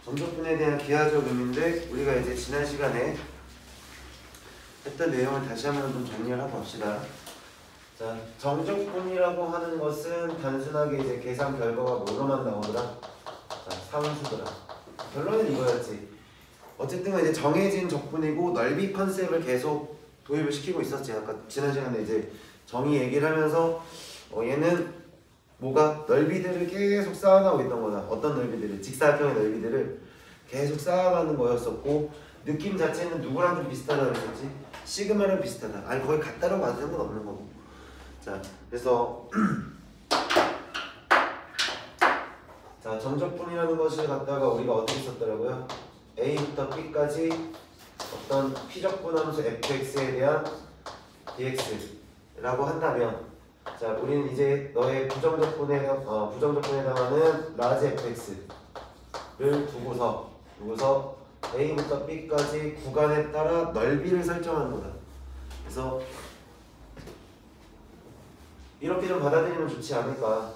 정적분에 대한 기하적 의미인데 우리가 이제 지난 시간에 했던 내용을 다시 한번 좀 정리를 하고 봅시다. 자, 정적분이라고 하는 것은 단순하게 이제 계산 결과가 뭐로만 나오더라? 자, 상수더라. 결론은 이거였지. 어쨌든 이제 정해진 적분이고 넓이 컨셉을 계속 도입을 시키고 있었지. 아까 지난 시간에 이제 정의 얘기를 하면서 얘는 뭐가 넓이들을 계속 쌓아나가고 있던 거다. 어떤 넓이들을? 직사각형의 넓이들을 계속 쌓아가는 거였었고 느낌 자체는 누구랑 좀 비슷하다고 했었지? 시그마랑 비슷하다. 아니 거의 같다라고 봐도 상관없는 거고. 자, 그래서 자, 정적분이라는 것을 갖다가 우리가 어떻게 썼더라고요? A부터 B까지 어떤 피적분함수 fx에 대한 dx라고 한다면, 자, 우리는 이제 너의 부정적분에 해당하는 라지 fx를 두고서 A부터 B까지 구간에 따라 넓이를 설정하는 거다. 그래서 이렇게 좀 받아들이면 좋지 않을까.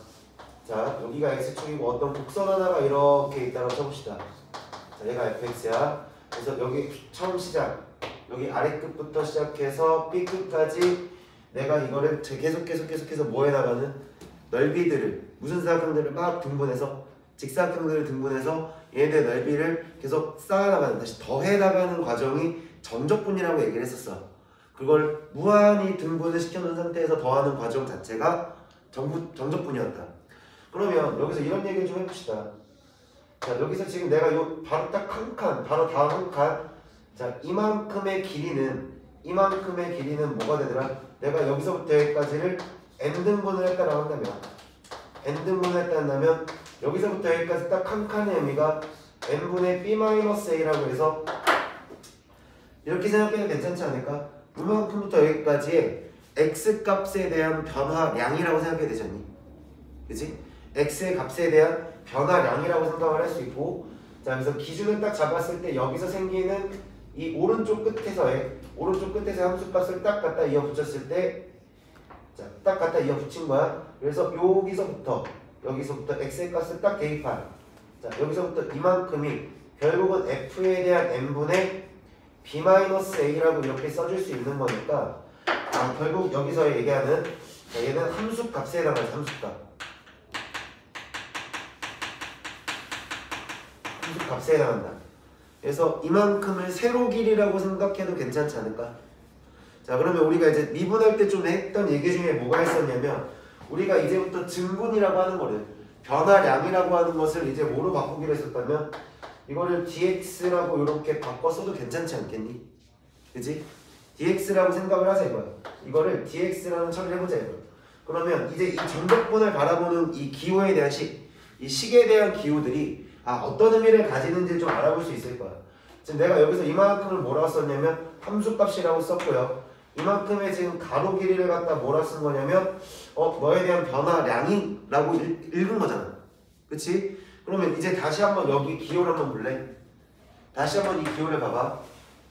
자, 여기가 x축이고 어떤 곡선 하나가 이렇게 있다고 쳐봅시다. 자, 얘가 fx야. 그래서 여기 처음 시작, 여기 아래끝부터 시작해서 B끝까지 내가 이거를 계속해서 뭐 해나가는 넓이들을, 무슨 사각형들을 막 등분해서, 직사각형들을 등분해서 얘네들 넓이를 계속 쌓아나가는, 다시 더해나가는 과정이 정적분이라고 얘기를 했었어. 그걸 무한히 등분을 시켜놓은 상태에서 더하는 과정 자체가 정적분이었다. 그러면 여기서 이런 얘기를 좀 해봅시다. 자, 여기서 지금 내가 요 바로 딱 한 칸, 바로 다음 한 칸, 자, 이만큼의 길이는 뭐가 되더라? 내가 여기서부터 여기까지를 n등분을 했다라고 한다면, n등분을 했다면 여기서부터 여기까지 딱 한 칸의 의미가 n분의 b-a라고 해서 이렇게 생각해도 괜찮지 않을까? 이만큼부터 여기까지의 x값에 대한 변화량이라고 생각해야 되지 않니? 그치? x의 값에 대한 변화량이라고 생각을 할 수 있고, 자, 그래서 기준을 딱 잡았을 때 여기서 생기는 이 오른쪽 끝에서의 함수값을 딱 갖다 이어 붙였을 때, 자, 딱 갖다 이어 붙인 거야. 그래서 여기서부터 x의 값을 딱 대입한, 자, 여기서부터 이만큼이 결국은 f에 대한 n분의 b-a라고 이렇게 써줄 수 있는 거니까, 아, 결국 여기서 얘기하는, 자, 얘는 함수값에 해당하는 함수값에 해당한다. 그래서 이만큼을 세로 길이라고 생각해도 괜찮지 않을까? 자, 그러면 우리가 이제 미분할 때 좀 했던 얘기 중에 뭐가 있었냐면, 우리가 이제부터 증분이라고 하는 거를, 변화량이라고 하는 것을 이제 뭐로 바꾸기로 했었다면, 이거를 dx라고 이렇게 바꿔서도 괜찮지 않겠니? 그치? dx라고 생각을 하자 이거야. 이거를 dx라는 처리를 해보자 이거야. 그러면 이제 이 정적분을 바라보는 이 기호에 대한 이 식에 대한 기호들이 어떤 의미를 가지는지 좀 알아볼 수 있을 거야. 지금 내가 여기서 이만큼을 뭐라고 썼냐면 함수값이라고 썼고요. 이만큼의 지금 가로 길이를 갖다 뭐라 쓴 거냐면 너에 대한 변화량이라고 읽은 거잖아. 그치? 그러면 이제 다시 한번 여기 기호를 한번 볼래? 다시 한번 이 기호를 봐봐.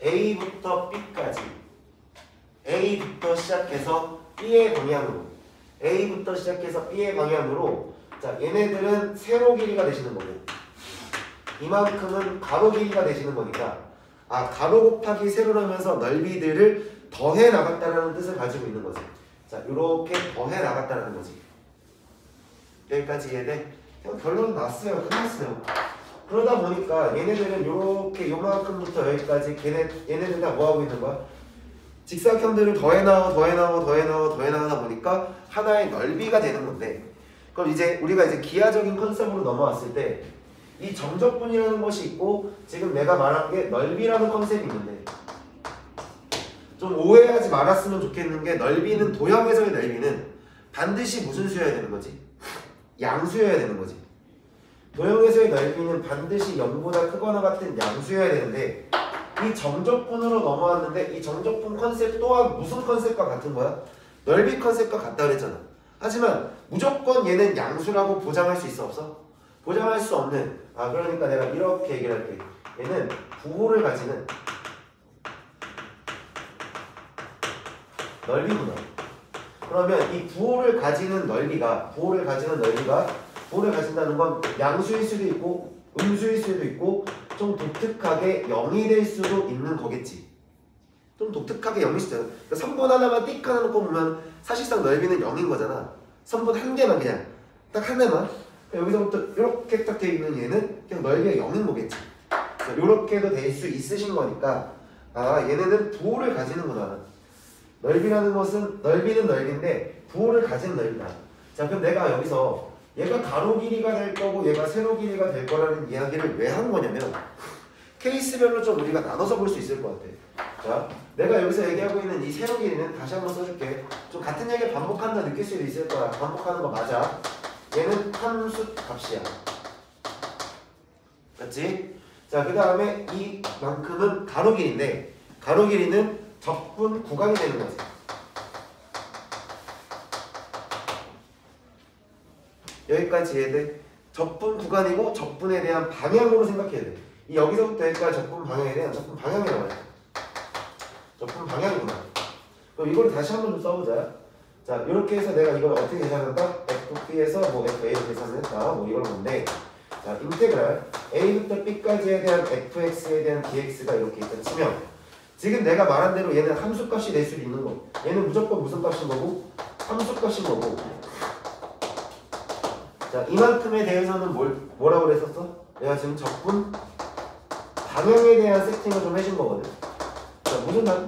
A부터 B까지, A부터 시작해서 B의 방향으로, 자, 얘네들은 세로 길이가 되시는 거고, 이만큼은 가로 길이가 되시는 거니까, 가로 곱하기 세로라면서 넓이들을 더해 나갔다라는 뜻을 가지고 있는 거지. 자, 이렇게 더해 나갔다라는 거지. 여기까지 이해돼? 결론은 났어요. 끝났어요. 그러다 보니까 얘네들은 요렇게 요만큼부터 여기까지 얘네들 다 뭐하고 있는 거야? 직사각형들을 더해 나가다 보니까 하나의 넓이가 되는 건데, 그럼 이제 우리가 이제 기하적인 컨셉으로 넘어왔을 때 이 정적분이라는 것이 있고, 지금 내가 말한 게 넓이라는 컨셉이 있는데, 좀 오해하지 말았으면 좋겠는 게, 넓이는, 도형에서의 넓이는 반드시 무슨 수여야 되는 거지? 양수여야 되는 거지. 도형에서의 넓이는 반드시 0보다 크거나 같은 양수여야 되는데, 이 정적분으로 넘어왔는데 이 정적분 컨셉 또한 무슨 컨셉과 같은 거야? 넓이 컨셉과 같다 그랬잖아. 하지만 무조건 얘는 양수라고 보장할 수 있어 없어? 보장할 수 없는, 그러니까 내가 이렇게 얘기를 할게. 얘는 부호를 가지는 넓이구나. 그러면 이 부호를 가진다는 건 양수일 수도 있고 음수일 수도 있고 좀 독특하게 0이 될 수도 있는 거겠지. 좀 독특하게 0일 수도 있잖아. 그러니까 선분 하나만 띡 하나 놓고 보면 사실상 넓이는 0인 거잖아. 선분 한 개만 그냥 딱 하나만. 여기서부터 이렇게 딱 돼 있는 얘는 그냥 넓이가 0인 거겠지. 이렇게도 될 수 있으신 거니까 아 얘네는 부호를 가지는구나. 넓이라는 것은 넓이는 넓인데 부호를 가진 넓이다. 자 그럼 내가 여기서 얘가 가로 길이가 될 거고 얘가 세로 길이가 될 거라는 이야기를 왜 한 거냐면 케이스별로 좀 우리가 나눠서 볼 수 있을 것 같아. 자 내가 여기서 얘기하고 있는 이 세로 길이는 다시 한번 써줄게. 좀 같은 얘기를 반복한다 느낄 수도 있을 거야. 반복하는 거 맞아. 얘는 함수 값이야. 맞지? 자 그 다음에 이만큼은 가로 길이인데 가로 길이는 적분 구간이 되는 거지. 여기까지 해야 돼. 적분 구간이고 적분에 대한 방향으로 생각해야 돼. 이 여기서부터 여기까지 적분 방향에 대한 적분 방향이라고 해. 적분 방향이구나. 그럼 이걸 다시 한번 좀 써보자. 자 이렇게 해서 내가 이걸 어떻게 계산한다? FB에서 뭐 FA를 계산했다. 뭐 이런 건데 자 인테그랄 A부터 B까지에 대한 fx에 대한 dx가 이렇게 있다 치면 지금 내가 말한 대로 얘는 함수값이 될 수도 있는 거. 얘는 무조건 무슨 값인 거고? 함수값인 거고. 자 이만큼에 대해서는 뭐라고 그랬었어? 내가 지금 적분 방향에 대한 세팅을 좀 해준 거거든. 자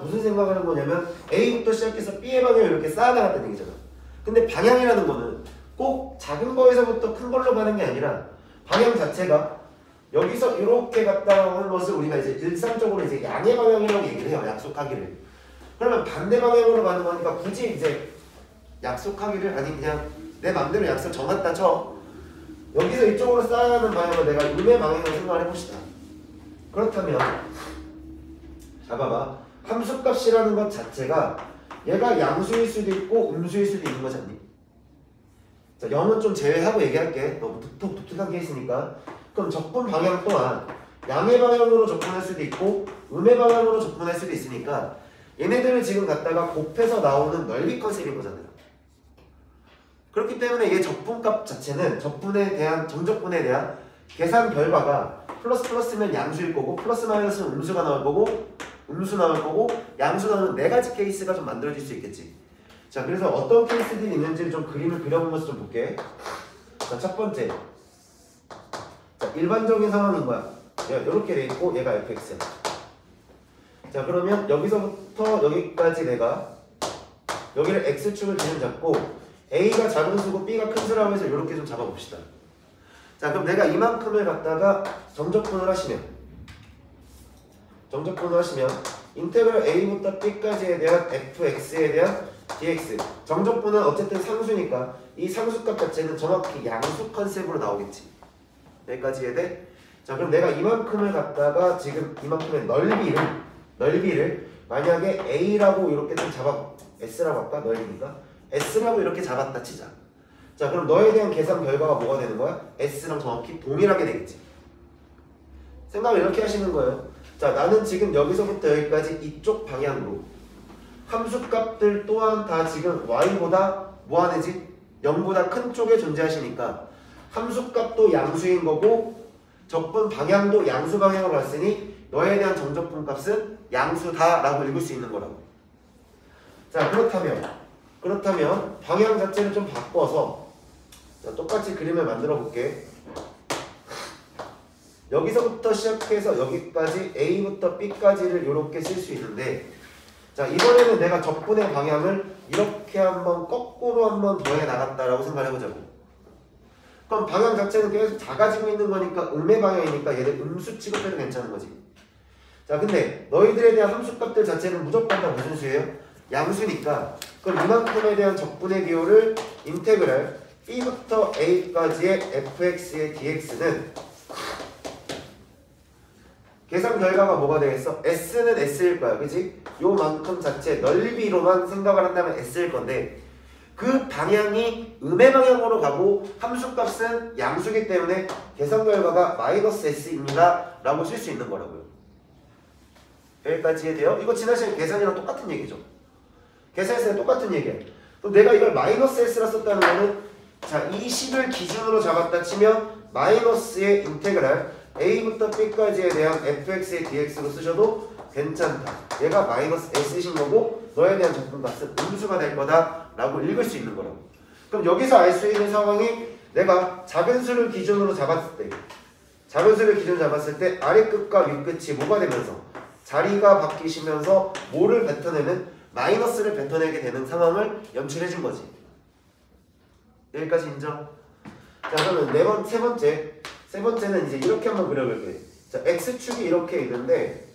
무슨 생각을 한 거냐면 A부터 시작해서 B의 방향을 이렇게 쌓아나갔다는 얘기잖아. 근데 방향이라는 거는 꼭 작은 거에서부터 큰 걸로 가는 게 아니라 방향 자체가 여기서 이렇게 갔다 오는 것을 우리가 이제 일상적으로 이제 양의 방향이라고 얘기를 해요. 약속하기를. 그러면 반대 방향으로 가는 거니까 굳이 이제 약속하기를 아니 그냥 내 맘대로 약속 정했다 쳐. 여기서 이쪽으로 쌓아가는 방향을 내가 음의 방향으로 생각을 해봅시다. 그렇다면 봐봐. 함수값이라는 것 자체가 얘가 양수일 수도 있고 음수일 수도 있는 거지 않니? 자 0은 좀 제외하고 얘기할게. 너무 독특한 케이스니까. 그럼 적분 방향 또한 양의 방향으로 접근할 수도 있고 음의 방향으로 접근할 수도 있으니까 얘네들을 지금 갖다가 곱해서 나오는 넓이 컨셉인 거잖아요. 그렇기 때문에 이게 적분값 자체는 적분에 대한 정적분에 대한 계산 결과가 플러스면 양수일 거고 플러스 마이너스는 음수가 나올 거고 음수 나올 거고 양수 나오는 네 가지 케이스가 좀 만들어질 수 있겠지. 자 그래서 어떤 케이스들이 있는지를 좀 그림을 그려보면서 좀 볼게. 자 첫 번째 자, 일반적인 상황인 거야. 얘가 이렇게 돼 있고 얘가 fx야. 자 그러면 여기서부터 여기까지 내가 여기를 x축을 기준 잡고 a가 작은 수고 b가 큰 수라고 해서 이렇게 좀 잡아봅시다. 자 그럼 내가 이만큼을 갖다가 정적분을 하시면 인테그럴 a부터 b까지에 대한 fx에 대한 dx 정적분은 어쨌든 상수니까 이 상수값 자체는 정확히 양수 컨셉으로 나오겠지. 여기까지 해야 돼? 자 그럼 내가 이만큼을 갖다가 지금 이만큼의 넓이를 만약에 a라고 이렇게 좀 s라고 할까? 넓이니까 s라고 이렇게 잡았다 치자. 자 그럼 너에 대한 계산 결과가 뭐가 되는 거야? s랑 정확히 동일하게 되겠지. 생각을 이렇게 하시는 거예요. 자 나는 지금 여기서부터 여기까지 이쪽 방향으로 함수값들 또한 다 지금 y보다 뭐 하는지 0보다 큰 쪽에 존재하시니까 함수값도 양수인 거고 적분 방향도 양수 방향으로 왔으니 너에 대한 정적분 값은 양수다 라고 읽을 수 있는 거라고. 자 그렇다면 방향 자체를 좀 바꿔서 자, 똑같이 그림을 만들어 볼게. 여기서부터 시작해서 여기까지 A부터 B까지를 이렇게 쓸 수 있는데 자 이번에는 내가 적분의 방향을 이렇게 한번 거꾸로 한번 더해 나갔다라고 생각을 해보자고. 그럼 방향 자체는 계속 작아지고 있는 거니까 음의 방향이니까 얘를 음수 취급해도 괜찮은 거지. 자 근데 너희들에 대한 함수값들 자체는 무조건 다 무슨 수예요? 양수니까 그럼 이만큼에 대한 적분의 기호를 인테그랄 b부터 a까지의 fx의 dx는 계산 결과가 뭐가 되겠어? s는 s일 거야. 그치? 요만큼 자체 넓이로만 생각을 한다면 s일 건데 그 방향이 음의 방향으로 가고 함수값은 양수기 때문에 계산 결과가 마이너스 s입니다 라고 쓸 수 있는 거라고요. 여기까지 이해돼요? 이거 지난 시간에 계산이랑 똑같은 얘기죠. 계산했을 때 똑같은 얘기야. 그럼 내가 이걸 마이너스 s라 썼다는 거는 자, 이 식을 기준으로 잡았다 치면 마이너스의 인테그랄 a부터 b까지에 대한 fx의 dx로 쓰셔도 괜찮다. 얘가 마이너스 s신 거고 너에 대한 적분값은 음수가 될 거다 라고 읽을 수 있는 거라고. 그럼 여기서 알 수 있는 상황이 내가 작은 수를 기준으로 잡았을 때 아래 끝과 윗 끝이 뭐가 되면서 자리가 바뀌시면서 뭐를 뱉어내는 마이너스를 뱉어내게 되는 상황을 연출해 준 거지. 여기까지 인정? 자, 그러면 세 번째는 이제 이렇게 한번 그려볼게. 자, x축이 이렇게 있는데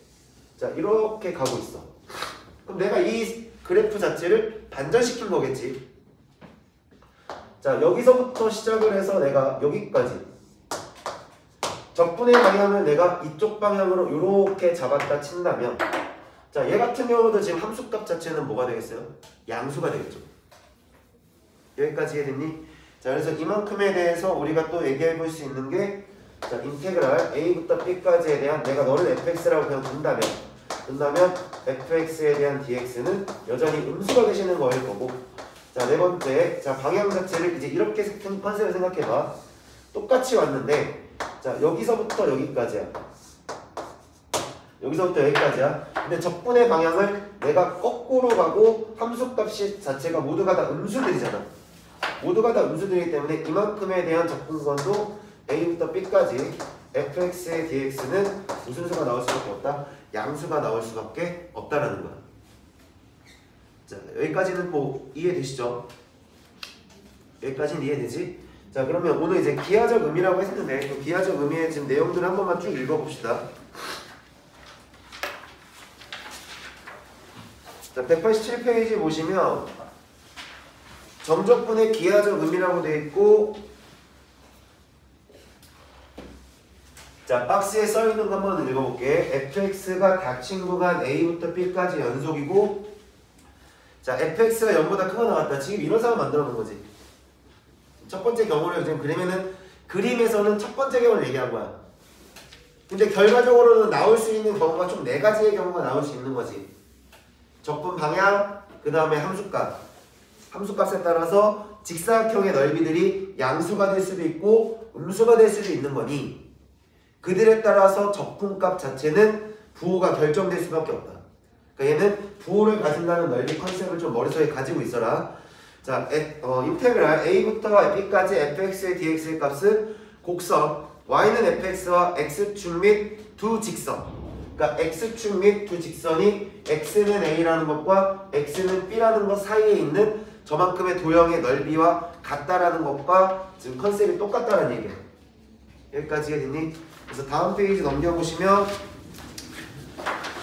자, 이렇게 가고 있어. 그럼 내가 이 그래프 자체를 반전시킨 거겠지. 자, 여기서부터 시작을 해서 내가 여기까지 적분의 방향을 내가 이쪽 방향으로 이렇게 잡았다 친다면 자, 얘 같은 경우도 지금 함수값 자체는 뭐가 되겠어요? 양수가 되겠죠. 여기까지 이해됐니? 자, 그래서 이만큼에 대해서 우리가 또 얘기해 볼 수 있는 게 자, 인테그랄 a부터 b까지에 대한 내가 너를 fx라고 그냥 둔다면 fx에 대한 dx는 여전히 음수가 되시는 거일 거고. 자, 네 번째, 자, 방향 자체를 이제 이렇게 컨셉을 생각해봐. 똑같이 왔는데 자, 여기서부터 여기까지야. 근데 적분의 방향을 내가 거꾸로 가고 함수값이 자체가 모두가 다 음수들이잖아. 모두가 다 음수들이기 때문에 이만큼에 대한 적분권도 a부터 b까지 fx의 dx는 무슨 수가 나올 수밖에 없다? 양수가 나올 수밖에 없다라는 거야. 자, 여기까지는 뭐 이해되시죠? 여기까지는 이해되지? 자, 그러면 오늘 이제 기하적 의미라고 했는데 그 기하적 의미의 지금 내용들을 한 번만 쭉 읽어봅시다. 자, 187페이지 보시면 점적분의 기하적 의미라고 되어 있고 자, 박스에 써있는 거 한번 읽어볼게. fx가 닫힌 구간 a부터 b까지 연속이고 자, fx가 0보다 크거 나왔다. 지금 이런 상황 만들어 놓은 거지. 첫 번째 경우를 지금 그리면은 그림에서는 첫 번째 경우를 얘기한 거야. 근데 결과적으로는 나올 수 있는 경우가 좀 네 가지의 경우가 나올 수 있는 거지. 적분 방향, 그 다음에 함수값. 함수값에 따라서 직사각형의 넓이들이 양수가 될 수도 있고 음수가 될 수도 있는 거니 그들에 따라서 적분값 자체는 부호가 결정될 수밖에 없다. 그러니까 얘는 부호를 가진다는 넓이 컨셉을 좀 머릿속에 가지고 있어라. 자, 인테그랄 a부터 b까지 fx의 dx의 값은 곡선 y는 fx와 x축 및 두 직선. 그러니까 x축 및 두 직선이 x는 a라는 것과 x는 b라는 것 사이에 있는 저만큼의 도형의 넓이와 같다라는 것과 지금 컨셉이 똑같다는 얘기야. 여기까지 이해됐니? 그래서 다음 페이지 넘겨보시면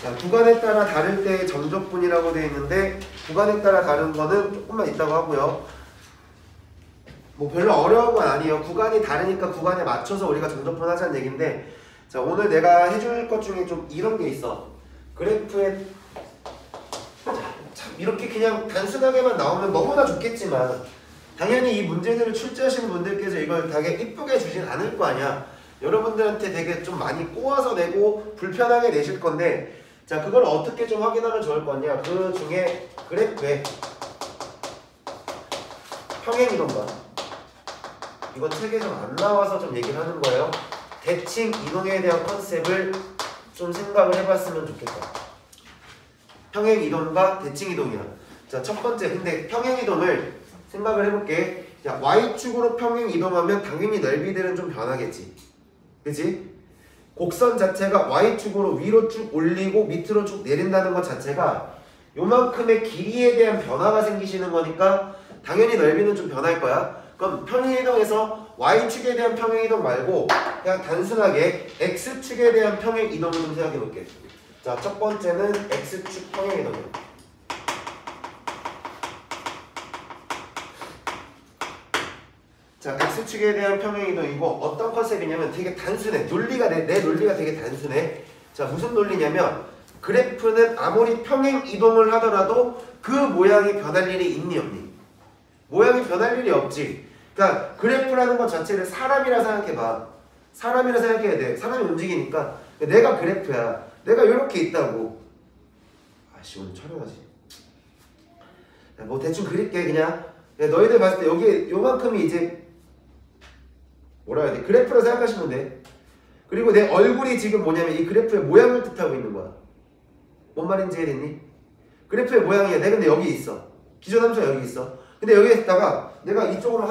자, 구간에 따라 다를 때의 점적분이라고 되어 있는데 구간에 따라 다른 거는 조금만 있다고 하고요. 뭐 별로 어려운 건 아니에요. 구간이 다르니까 구간에 맞춰서 우리가 점적분 하자는 얘기인데 자, 오늘 내가 해줄 것 중에 좀 이런 게 있어. 그래프에 참 이렇게 그냥 단순하게만 나오면 너무나 좋겠지만 당연히 이 문제들을 출제하시는 분들께서 이걸 되게 이쁘게 주진 않을 거 아니야. 여러분들한테 되게 좀 많이 꼬아서 내고 불편하게 내실 건데 자, 그걸 어떻게 좀 확인하면 좋을 거냐. 그 중에 그래프에 평행이동과 이거 책에 좀 안 나와서 좀 얘기를 하는 거예요. 대칭 이동에 대한 컨셉을 좀 생각을 해봤으면 좋겠다. 평행 이동과 대칭 이동이야. 자, 첫 번째 근데 평행 이동을 생각을 해볼게. 자, y축으로 평행 이동하면 당연히 넓이들은 좀 변하겠지. 그치? 곡선 자체가 y축으로 위로 쭉 올리고 밑으로 쭉 내린다는 것 자체가 요만큼의 길이에 대한 변화가 생기시는 거니까 당연히 넓이는 좀 변할 거야. 그럼 평행이동에서 y축에 대한 평행이동 말고 그냥 단순하게 x축에 대한 평행이동을 좀 생각해 볼게. 자, 첫 번째는 x축 평행이동이야. 자, x축에 대한 평행이동이고 어떤 컨셉이냐면 되게 단순해. 논리가 내 논리가 되게 단순해. 자, 무슨 논리냐면 그래프는 아무리 평행이동을 하더라도 그 모양이 변할 일이 있니 없니? 모양이 변할 일이 없지. 그러니까 그래프라는 것 자체를 사람이라 생각해봐. 사람이라 생각해야 돼. 사람이 움직이니까 내가 그래프야. 내가 이렇게 있다고. 아씨, 오늘 촬영하지. 뭐 대충 그릴게. 그냥 너희들 봤을 때 여기 요만큼이 이제 뭐라 해야 돼? 그래프로 생각하시면 돼. 그리고 내 얼굴이 지금 뭐냐면 이 그래프의 모양을 뜻하고 있는 거야. 뭔 말인지 이해됐니? 그래프의 모양이야. 내가 근데 여기 있어. 기존 함수가 여기 있어. 근데 여기에다가 내가 이쪽으로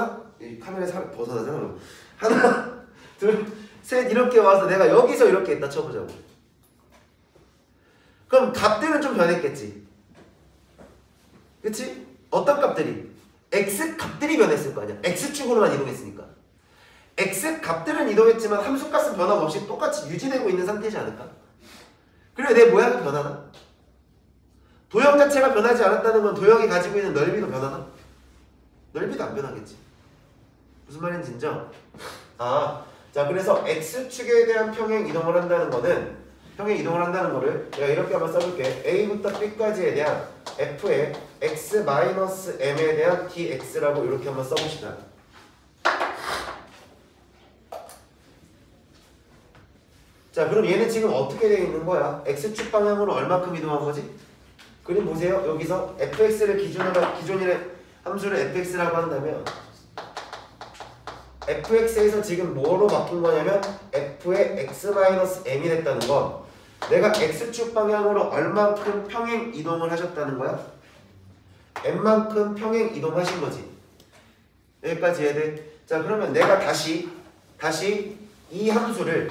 카메라에 벗어나잖아. 하나, 둘, 셋 이렇게 와서 내가 여기서 이렇게 했다 쳐보자고. 그럼 값들은 좀 변했겠지. 그치? 어떤 값들이? x 값들이 변했을 거 아니야. x축으로만 이동했으니까. x 값들은 이동했지만 함수 값은 변함없이 똑같이 유지되고 있는 상태지 않을까? 그리고 내 모양이 변하나? 도형 자체가 변하지 않았다는 건 도형이 가지고 있는 넓이도 변하나? 넓이도 안 변하겠지. 무슨 말인지 인정? 자 그래서 x축에 대한 평행 이동을 한다는 거는 평행 이동을 한다는 거를 내가 이렇게 한번 써볼게. a부터 b까지에 대한 f의 x-m에 대한 dx라고 이렇게 한번 써봅시다. 자 그럼 얘는 지금 어떻게 되어 있는 거야? x축 방향으로 얼마큼 이동한 거지? 그림 보세요. 여기서 fx를 기존의 함수를 fx라고 한다면 fx에서 지금 뭐로 바뀐 거냐면 f의 x-m이 됐다는 건 내가 x축 방향으로 얼만큼 평행 이동을 하셨다는 거야? m만큼 평행 이동하신 거지. 여기까지 해야 돼. 자 그러면 내가 다시 이 함수를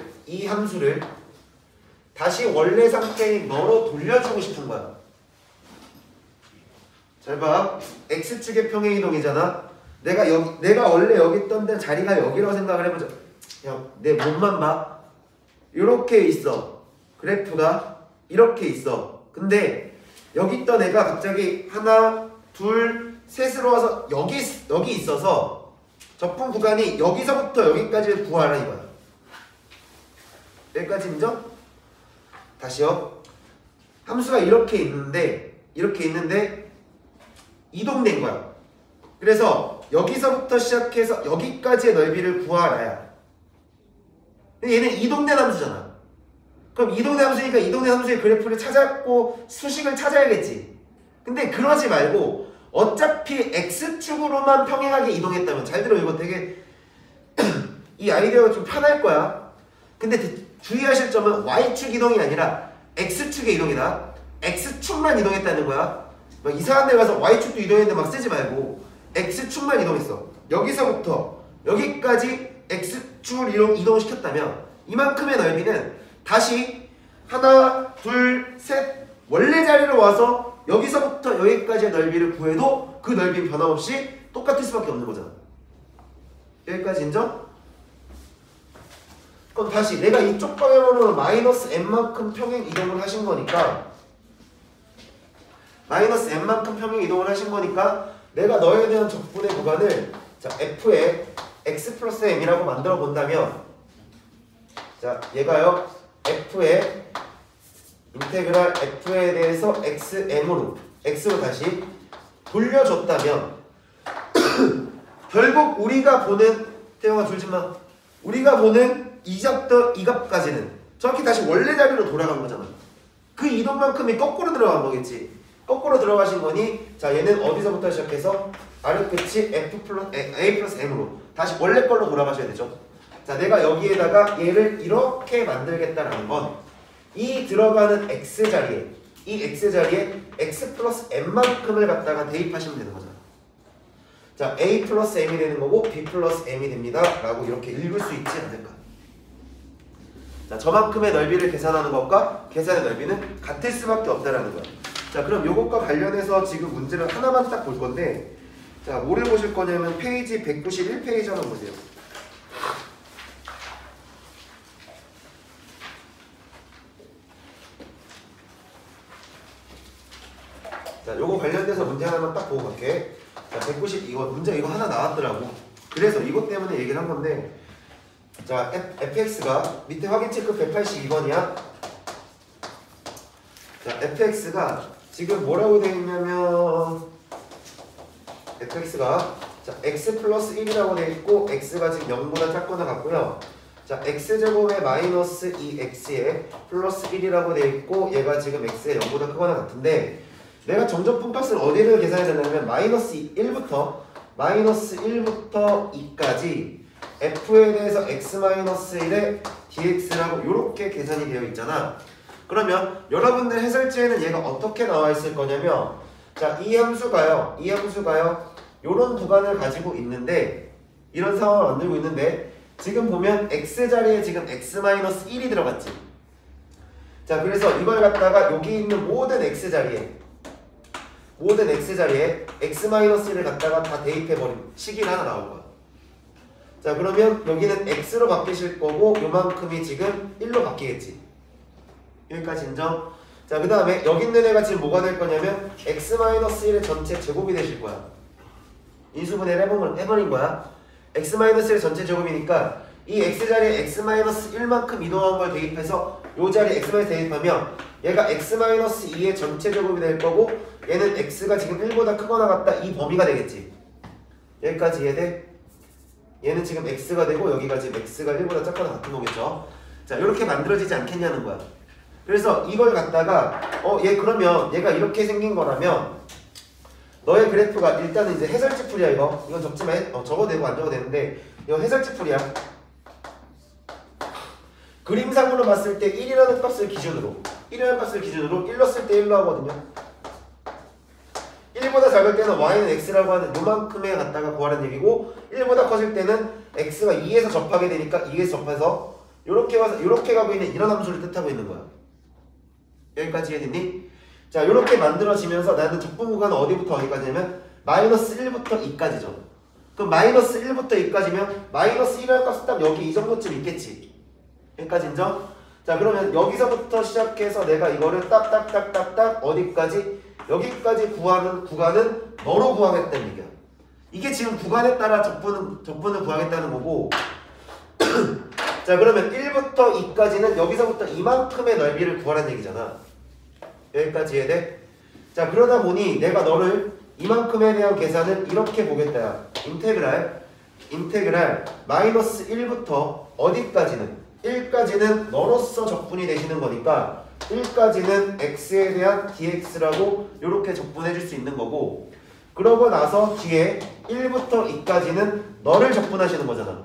다시 원래 상태인 너로 돌려주고 싶은 거야. 잘 봐. x축의 평행 이동이잖아. 내가 원래 여기 있던 데 자리가 여기라고 생각을 해보자. 야, 내 몸만 봐. 이렇게 있어. 그래프가 이렇게 있어. 근데 여기 있던 애가 갑자기 하나, 둘, 셋으로 와서 여기 있어서 적분 구간이 여기서부터 여기까지를 구하라 이거야. 여기까지 인정? 다시요. 함수가 이렇게 있는데 이동된 거야. 그래서 여기서부터 시작해서 여기까지의 넓이를 구하라야. 근데 얘는 이동된 함수잖아. 그럼 이동된 함수니까 이동된 함수의 그래프를 찾았고 수식을 찾아야겠지. 근데 그러지 말고 어차피 x축으로만 평행하게 이동했다면, 잘 들어, 이거 되게 이 아이디어가 좀 편할 거야. 근데 주의하실 점은 y축 이동이 아니라 x축의 이동이다. x축만 이동했다는 거야. 막 이상한 데 가서 y축도 이동했는데 막 쓰지 말고 x축만 이동했어. 여기서부터 여기까지 x축을 이동을 시켰다면 이만큼의 넓이는 다시 하나, 둘, 셋 원래 자리로 와서 여기서부터 여기까지의 넓이를 구해도 그 넓이는 변함없이 똑같을 수밖에 없는 거잖아. 여기까지 인정? 그럼 다시 내가 이쪽 방향으로 마이너스 n만큼 평행 이동을 하신 거니까 내가 너에 대한 적분의 구간을 자 f의 x 플러스 m이라고 만들어 본다면, 자 얘가요 f의 인테그랄 f에 대해서 xm으로 다시 돌려줬다면 결국 우리가 보는, 태영아 줄지마, 우리가 보는 이 값까지는 정확히 다시 원래 자리로 돌아간 거잖아. 그 이동만큼이 거꾸로 들어간 거겠지. 거꾸로 들어가신 거니, 자 얘는 어디서부터 시작해서 아래끝이 a 플러스 m으로 다시 원래 걸로 돌아가셔야 되죠. 자 내가 여기에다가 얘를 이렇게 만들겠다라는 건 이 들어가는 x자리에 x 플러스 m만큼을 갖다가 대입하시면 되는 거잖아. 자 a 플러스 m이 되는 거고 b 플러스 m이 됩니다 라고 이렇게 읽을 수 있지 않을까. 자 저만큼의 넓이를 계산하는 것과 계산의 넓이는 같을 수밖에 없다라는 거야. 자 그럼 요것과 관련해서 지금 문제를 하나만 딱 볼 건데, 자 뭐를 보실 거냐면 페이지 191페이지 한번 보세요. 자 요거 관련돼서 문제 하나만 딱 보고 갈게. 자 190 이거 문제 이거 하나 나왔더라고. 그래서 이것 때문에 얘기를 한 건데, 자 fx가 밑에 확인 체크 182번이야. 자 fx가 지금 뭐라고 되어 있냐면 fx가 자 x 플러스 1이라고 되어 있고 x가 지금 0보다 작거나 같고요. 자 x제곱에 마이너스 2x에 플러스 1이라고 되어 있고 얘가 지금 x에 0보다 크거나 같은데, 내가 정적분 값을 어디를 계산해야 되냐면 마이너스 1부터 마이너스 1부터 2까지 f에 대해서 x-1의 dx라고 이렇게 계산이 되어 있잖아. 그러면 여러분들 해설지에는 얘가 어떻게 나와 있을 거냐면, 자, 이 함수가요 요런 구간을 가지고 있는데, 이런 상황을 만들고 있는데, 지금 보면 x 자리에 지금 x-1이 들어갔지. 자, 그래서 이걸 갖다가 여기 있는 모든 x 자리에 x-1을 갖다가 다 대입해버린 식이 하나 나올 거야. 자, 그러면 여기는 x로 바뀌실 거고 요만큼이 지금 1로 바뀌겠지. 여기까지 인정? 자, 그 다음에 여기 있는 애가 지금 뭐가 될 거냐면 x-1의 전체 제곱이 되실 거야. 인수분해를 해버린 거야. x-1의 전체 제곱이니까 이 x자리에 x-1만큼 이동한 걸 대입해서 요 자리에 x- 대입하면 얘가 x-2의 전체 제곱이 될 거고, 얘는 x가 지금 1보다 크거나 같다 이 범위가 되겠지. 여기까지 이해돼? 얘는 지금 x가 되고 여기가 지금 x가 1보다 작거나 같은 거겠죠. 자, 이렇게 만들어지지 않겠냐는 거야. 그래서 이걸 갖다가 얘 그러면 얘가 이렇게 생긴 거라면 너의 그래프가 일단은 이제 해설지 풀이야. 이건 적지 마. 적어도 되고 안 적어도 되는데 이건 해설지 풀이야. 그림상으로 봤을 때 1이라는 값을 기준으로 1 넣었을 때 1로 하거든요. 1보다 작을 때는 y는 x라고 하는 요만큼에 갖다가 구하라는 얘기고, 1보다 커질 때는 x가 2에서 접하게 되니까 2에서 접해서 요렇게 와서 요렇게 가고 있는 이런 함수를 뜻하고 있는 거야. 여기까지 이해됐니? 자, 요렇게 만들어지면서 나는 적분 구간은 어디부터 어디까지냐면 마이너스 1부터 2까지죠. 그럼 마이너스 1부터 2까지면 마이너스 1이라는 값은 딱 여기 이 정도쯤 있겠지. 여기까지 인정? 자, 그러면 여기서부터 시작해서 내가 이거를 딱딱딱딱딱 어디까지? 여기까지 구하는 구간은 너로 구하겠다는 얘기야. 이게 지금 구간에 따라 적분을 구하겠다는 거고 자, 그러면 1부터 2까지는 여기서부터 이만큼의 넓이를 구하라는 얘기잖아. 여기까지 이해돼? 자, 그러다 보니 내가 너를 이만큼에 대한 계산을 이렇게 보겠다. 인테그랄 마이너스 1부터 어디까지는? 1까지는 너로서 적분이 되시는 거니까 1까지는 x에 대한 dx라고 이렇게 적분해 줄 수 있는 거고, 그러고 나서 뒤에 1부터 2까지는 너를 적분하시는 거잖아.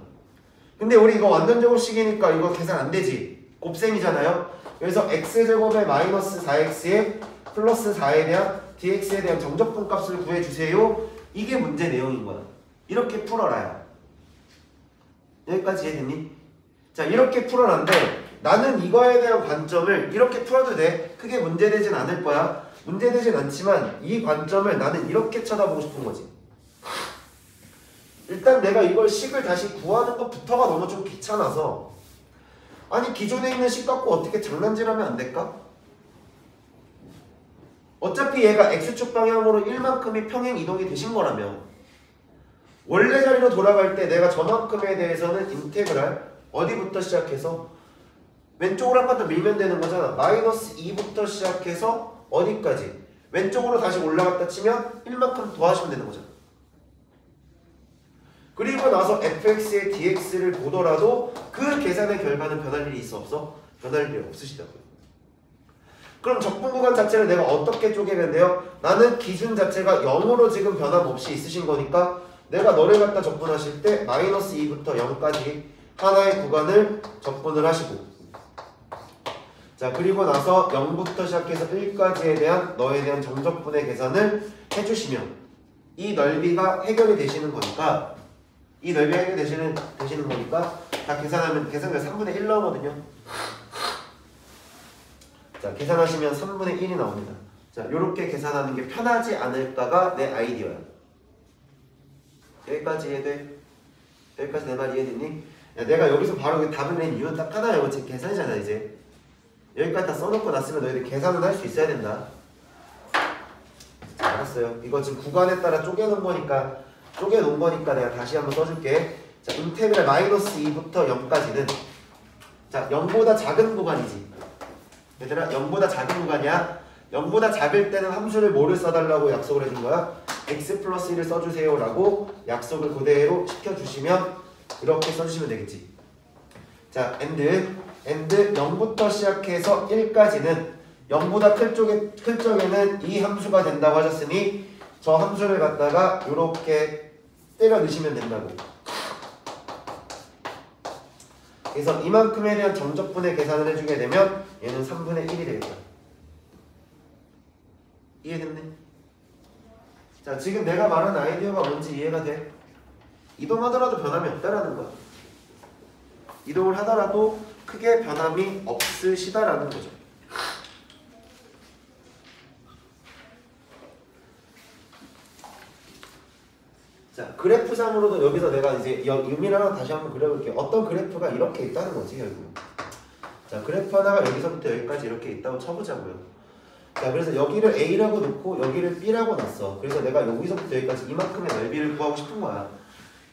근데 우리 이거 완전제곱식이니까 이거 계산 안 되지. 곱셈이잖아요. 그래서 x제곱에 마이너스 4x에 플러스 4에 대한 dx에 대한 정적분 값을 구해주세요. 이게 문제 내용인 거야. 이렇게 풀어라야. 여기까지 이해됐니? 자, 이렇게 풀어놨는데 나는 이거에 대한 관점을 이렇게 풀어도 돼. 크게 문제되진 않을 거야. 문제되진 않지만 이 관점을 나는 이렇게 쳐다보고 싶은 거지. 일단 내가 이걸 식을 다시 구하는 것부터가 너무 좀 귀찮아서, 아니 기존에 있는 식 갖고 어떻게 장난질하면 안 될까? 어차피 얘가 x축 방향으로 1만큼이 평행 이동이 되신 거라면 원래 자리로 돌아갈 때 내가 저만큼에 대해서는 인테그랄 어디부터 시작해서 왼쪽으로 한 번 더 밀면 되는 거잖아. 마이너스 2부터 시작해서 어디까지? 왼쪽으로 다시 올라갔다 치면 1만큼 더 하시면 되는 거잖아. 그리고 나서 fx의 dx를 보더라도 그 계산의 결과는 변할 일이 있어 없어? 변할 일이 없으시다고요. 그럼 적분 구간 자체를 내가 어떻게 쪼개는데요? 나는 기준 자체가 0으로 지금 변함없이 있으신 거니까 내가 너를 갖다 적분하실 때 마이너스 2부터 0까지 하나의 구간을 적분을 하시고, 자, 그리고 나서 0부터 시작해서 1까지에 대한 너에 대한 정적분의 계산을 해주시면 이 넓이가 해결이 되시는 거니까, 이 넓이가 해결되시는 거니까 다 계산하면 계산가 3분의 1 나오거든요. 자, 계산하시면 3분의 1이 나옵니다. 자, 요렇게 계산하는 게 편하지 않을까가 내 아이디어야. 여기까지 이해돼? 여기까지 내 말 이해됐니? 야, 내가 여기서 바로 답을 낸 이유는 딱 하나야. 이거 지금 계산이잖아. 이제 여기까지 다 써놓고 났으면 너희들 계산은 할 수 있어야 된다. 자, 알았어요. 이거 지금 구간에 따라 쪼개놓은 거니까 내가 다시 한번 써줄게. 자, 인테그랄 마이너스 2부터 0까지는 자, 0보다 작은 구간이지. 얘들아, 0보다 작은 구간이야. 0보다 작을 때는 함수를 뭐를 써달라고 약속을 해준 거야? x 플러스 1을 써주세요 라고 약속을 그대로 시켜주시면 이렇게 써주시면 되겠지. 자, and 0부터 시작해서 1까지는 0보다 클 적에는 이 함수가 된다고 하셨으니 저 함수를 갖다가 이렇게 때려 넣으시면 된다고. 그래서 이만큼에 대한 정적분의 계산을 해주게 되면 얘는 3분의 1이 되겠다. 이해됐네? 자, 지금 내가 말한 아이디어가 뭔지 이해가 돼? 이동하더라도 변함이 없다라는 거야. 이동을 하더라도 크게 변함이 없으시다라는 거죠. 자, 그래프상으로도 여기서 내가 이제 의미를 하나 다시 한번 그려볼게요. 어떤 그래프가 이렇게 있다는 거지, 결국. 자, 그래프 하나가 여기서부터 여기까지 이렇게 있다고 쳐보자고요. 자, 그래서 여기를 A라고 놓고 여기를 B라고 놨어. 그래서 내가 여기서부터 여기까지 이만큼의 넓이를 구하고 싶은 거야.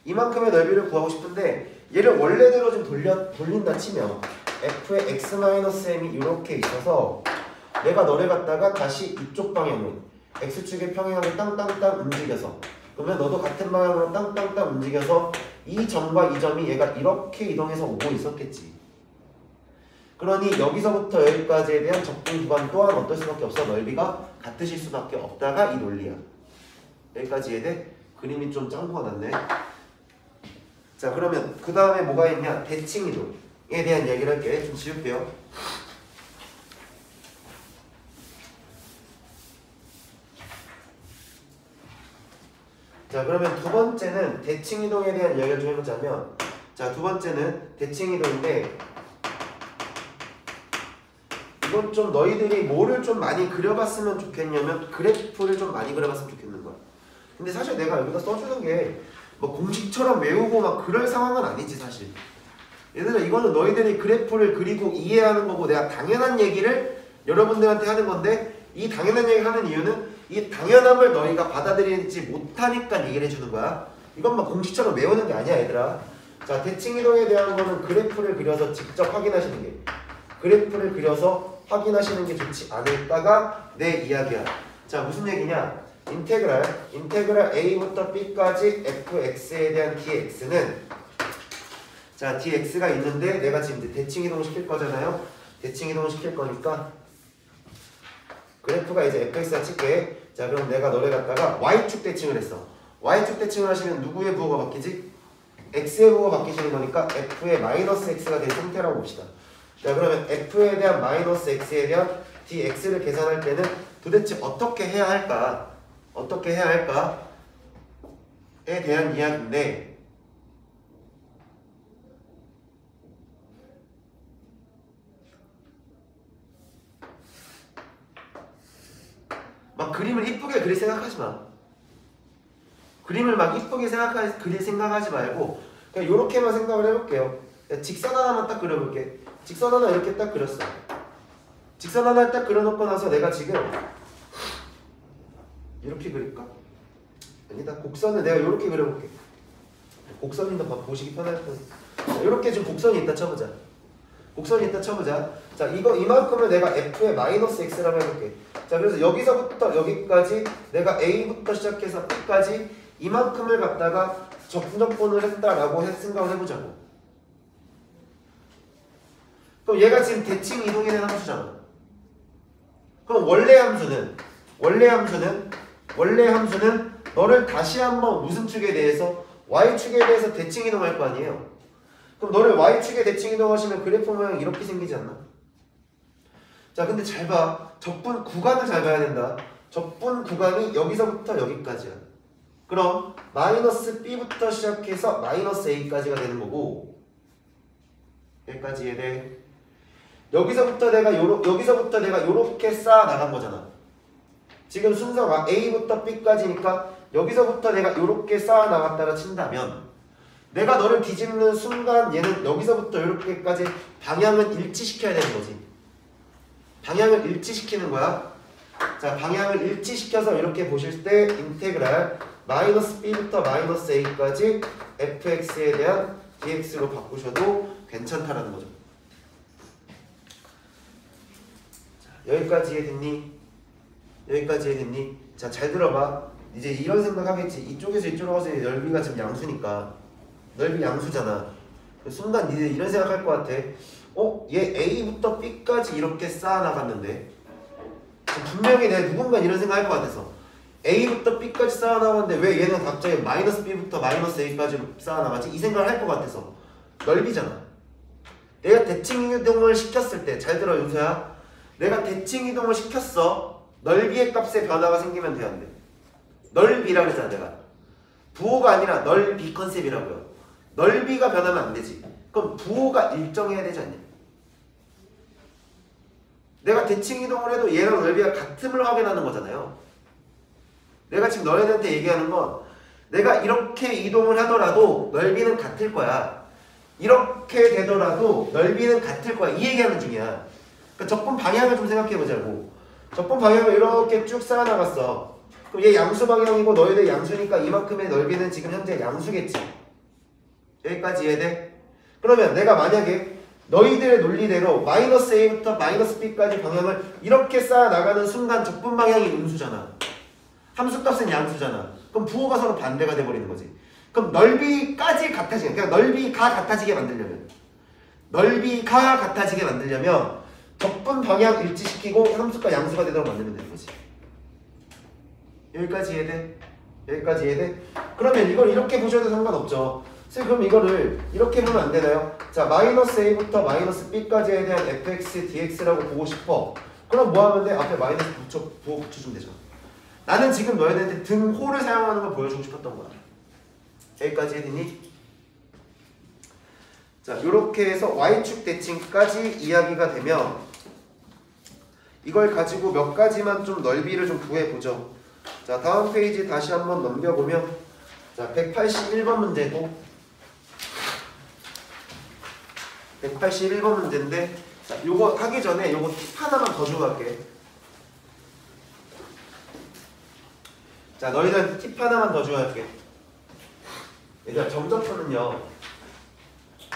이만큼의 넓이를 구하고 싶은데 얘를 원래대로 좀 돌린다 치면 f의 x-m이 이렇게 있어서 내가 너를 갖다가 다시 이쪽 방향으로 x축의 평행하게 땅땅땅 움직여서 그러면 너도 같은 방향으로 땅땅땅 움직여서 이 점과 이 점이 얘가 이렇게 이동해서 오고 있었겠지. 그러니 여기서부터 여기까지에 대한 접근 구간 또한 어떨 수밖에 없어. 넓이가 같으실 수밖에 없다가 이 논리야. 여기까지 이해돼? 그림이 좀 짱구가 났네. 자, 그러면 그 다음에 뭐가 있냐? 대칭이동에 대한 얘기를 할게. 좀 지울게요. 자, 그러면 두 번째는 대칭이동에 대한 이야기를 좀 해보자면, 자, 두 번째는 대칭이동인데 이건 좀 너희들이 뭐를 좀 많이 그려봤으면 좋겠냐면 그래프를 좀 많이 그려봤으면 좋겠는 거야. 근데 사실 내가 여기다 써주는 게 뭐 공식처럼 외우고 막 그럴 상황은 아니지 사실. 얘들아, 이거는 너희들이 그래프를 그리고 이해하는 거고 내가 당연한 얘기를 여러분들한테 하는 건데 이 당연한 얘기를 하는 이유는 이 당연함을 너희가 받아들이지 못하니까 얘기를 해주는 거야. 이건 막 공식처럼 외우는 게 아니야 얘들아. 자, 대칭이동에 대한 거는 그래프를 그려서 직접 확인하시는 게, 그래프를 그려서 확인하시는 게 좋지 않을까가 내 이야기야. 자, 무슨 얘기냐? 인테그랄 a부터 b까지 fx에 대한 dx는, 자, dx가 있는데 내가 지금 이제 대칭이동을 시킬 거잖아요. 대칭이동을 시킬 거니까 그래프가 이제 fx가 칠게. 자, 그럼 내가 너를 갖다가 y축 대칭을 했어. y축 대칭을 하시면 누구의 부호가 바뀌지? x의 부호가 바뀌시는 거니까 f의 마이너스 x가 된 상태라고 봅시다. 자, 그러면 f에 대한 마이너스 x에 대한 dx를 계산할 때는 도대체 어떻게 해야 할까? 어떻게 해야 할까에 대한 이야기인데, 막 그림을 이쁘게 그릴 생각하지 마. 그림을 막 이쁘게 그릴 생각하지 말고 그냥 요렇게만 생각을 해볼게요. 직선 하나만 딱 그려볼게. 직선 하나 이렇게 딱 그렸어. 직선 하나 딱 그려놓고 나서 내가 지금 이렇게 그릴까? 아니다. 곡선을 내가 이렇게 그려볼게. 곡선이 더 보시기 편할 거. 이렇게 지금 곡선이 있다 쳐보자. 곡선이 있다 쳐보자. 자, 이만큼을 내가 f의 마이너스 x라고 해볼게. 자, 그래서 여기서부터 여기까지 내가 a부터 시작해서 b까지 이만큼을 갖다가 접근적분을 했다라고 생각을 해보자고. 그럼 얘가 지금 대칭 이동에 대한 함수잖아. 그럼 원래 함수는 너를 다시 한번 무슨 축에 대해서 y축에 대해서 대칭 이동할 거 아니에요. 그럼 너를 y축에 대칭 이동하시면 그래프 모양이 이렇게 생기지 않나? 자, 근데 잘 봐. 적분 구간을 잘 봐야 된다. 적분 구간이 여기서부터 여기까지야. 그럼 마이너스 b부터 시작해서 마이너스 a까지가 되는 거고, 여기까지 이해돼? 여기서부터 내가 요렇게 쌓아 나간 거잖아. 지금 순서가 a부터 b까지니까 여기서부터 내가 요렇게 쌓아 나갔다라 친다면 내가 너를 뒤집는 순간 얘는 여기서부터 요렇게까지 방향은 일치시켜야 되는 거지. 방향을 일치시키는 거야. 자, 방향을 일치시켜서 이렇게 보실 때 인테그랄 마이너스 b부터 마이너스 a까지 fx에 대한 dx로 바꾸셔도 괜찮다라는 거죠. 자, 여기까지 이해됐니? 여기까지 이해됐니? 자, 잘 들어봐. 이제 이런 생각하겠지. 이쪽에서 이쪽으로 가서 넓이가 지금 양수니까, 넓이 양수잖아. 순간 니들 이런 생각할 것 같아. 얘 A부터 B까지 이렇게 쌓아 나갔는데 분명히 내가 누군가 이런 생각할 것 같아서 A부터 B까지 쌓아나가는데 왜 얘는 갑자기 마이너스 B부터 마이너스 A까지 쌓아나가지? 이 생각을 할 것 같아서. 넓이잖아. 내가 대칭 이동을 시켰을 때, 잘 들어 윤서야. 내가 대칭 이동을 시켰어. 넓이의 값에 변화가 생기면 돼, 안 돼? 넓이라 그랬잖아 내가. 부호가 아니라 넓이 컨셉이라고요. 넓이가 변하면 안 되지. 그럼 부호가 일정해야 되지 않냐? 내가 대칭 이동을 해도 얘랑 넓이가 같음을 확인하는 거잖아요. 내가 지금 너희들한테 얘기하는 건 내가 이렇게 이동을 하더라도 넓이는 같을 거야. 이렇게 되더라도 넓이는 같을 거야. 이 얘기하는 중이야. 그러니까 적분 방향을 좀 생각해 보자고. 적분 방향을 이렇게 쭉 쌓아나갔어. 그럼 얘 양수 방향이고 너희들 양수니까 이만큼의 넓이는 지금 현재 양수겠지. 여기까지 이해돼? 그러면 내가 만약에 너희들의 논리대로 마이너스 A부터 마이너스 B까지 방향을 이렇게 쌓아나가는 순간 적분 방향이 음수잖아. 함수값은 양수잖아. 그럼 부호가 서로 반대가 돼버리는 거지. 그럼 넓이까지 같아지게, 그러니까 넓이가 같아지게 만들려면 적분 방향 일치시키고 함수가 양수가 되도록 만들면 되는 거지. 여기까지 이해돼? 여기까지 이해돼? 그러면 이걸 이렇게 보셔도 상관없죠. 그럼 이거를 이렇게 보면 안 되나요? 자, 마이너스 A부터 마이너스 B까지에 대한 fx, dx라고 보고 싶어. 그럼 뭐 하면 돼? 앞에 마이너스 부호 붙여주면 되죠. 나는 지금 너희들한테 등호를 사용하는 걸 보여주고 싶었던 거야. 여기까지 해드니? 자, 요렇게 해서 y축 대칭까지 이야기가 되면 이걸 가지고 몇 가지만 좀 넓이를 좀 구해보죠. 자, 다음 페이지 다시 한번 넘겨보면 자, 181번 문제고 181번 문제인데 자, 요거 하기 전에 요거 팁 하나만 더 주고 갈게. 자, 너희들 팁 하나만 더 주고 갈게. 얘들아, 정적분은요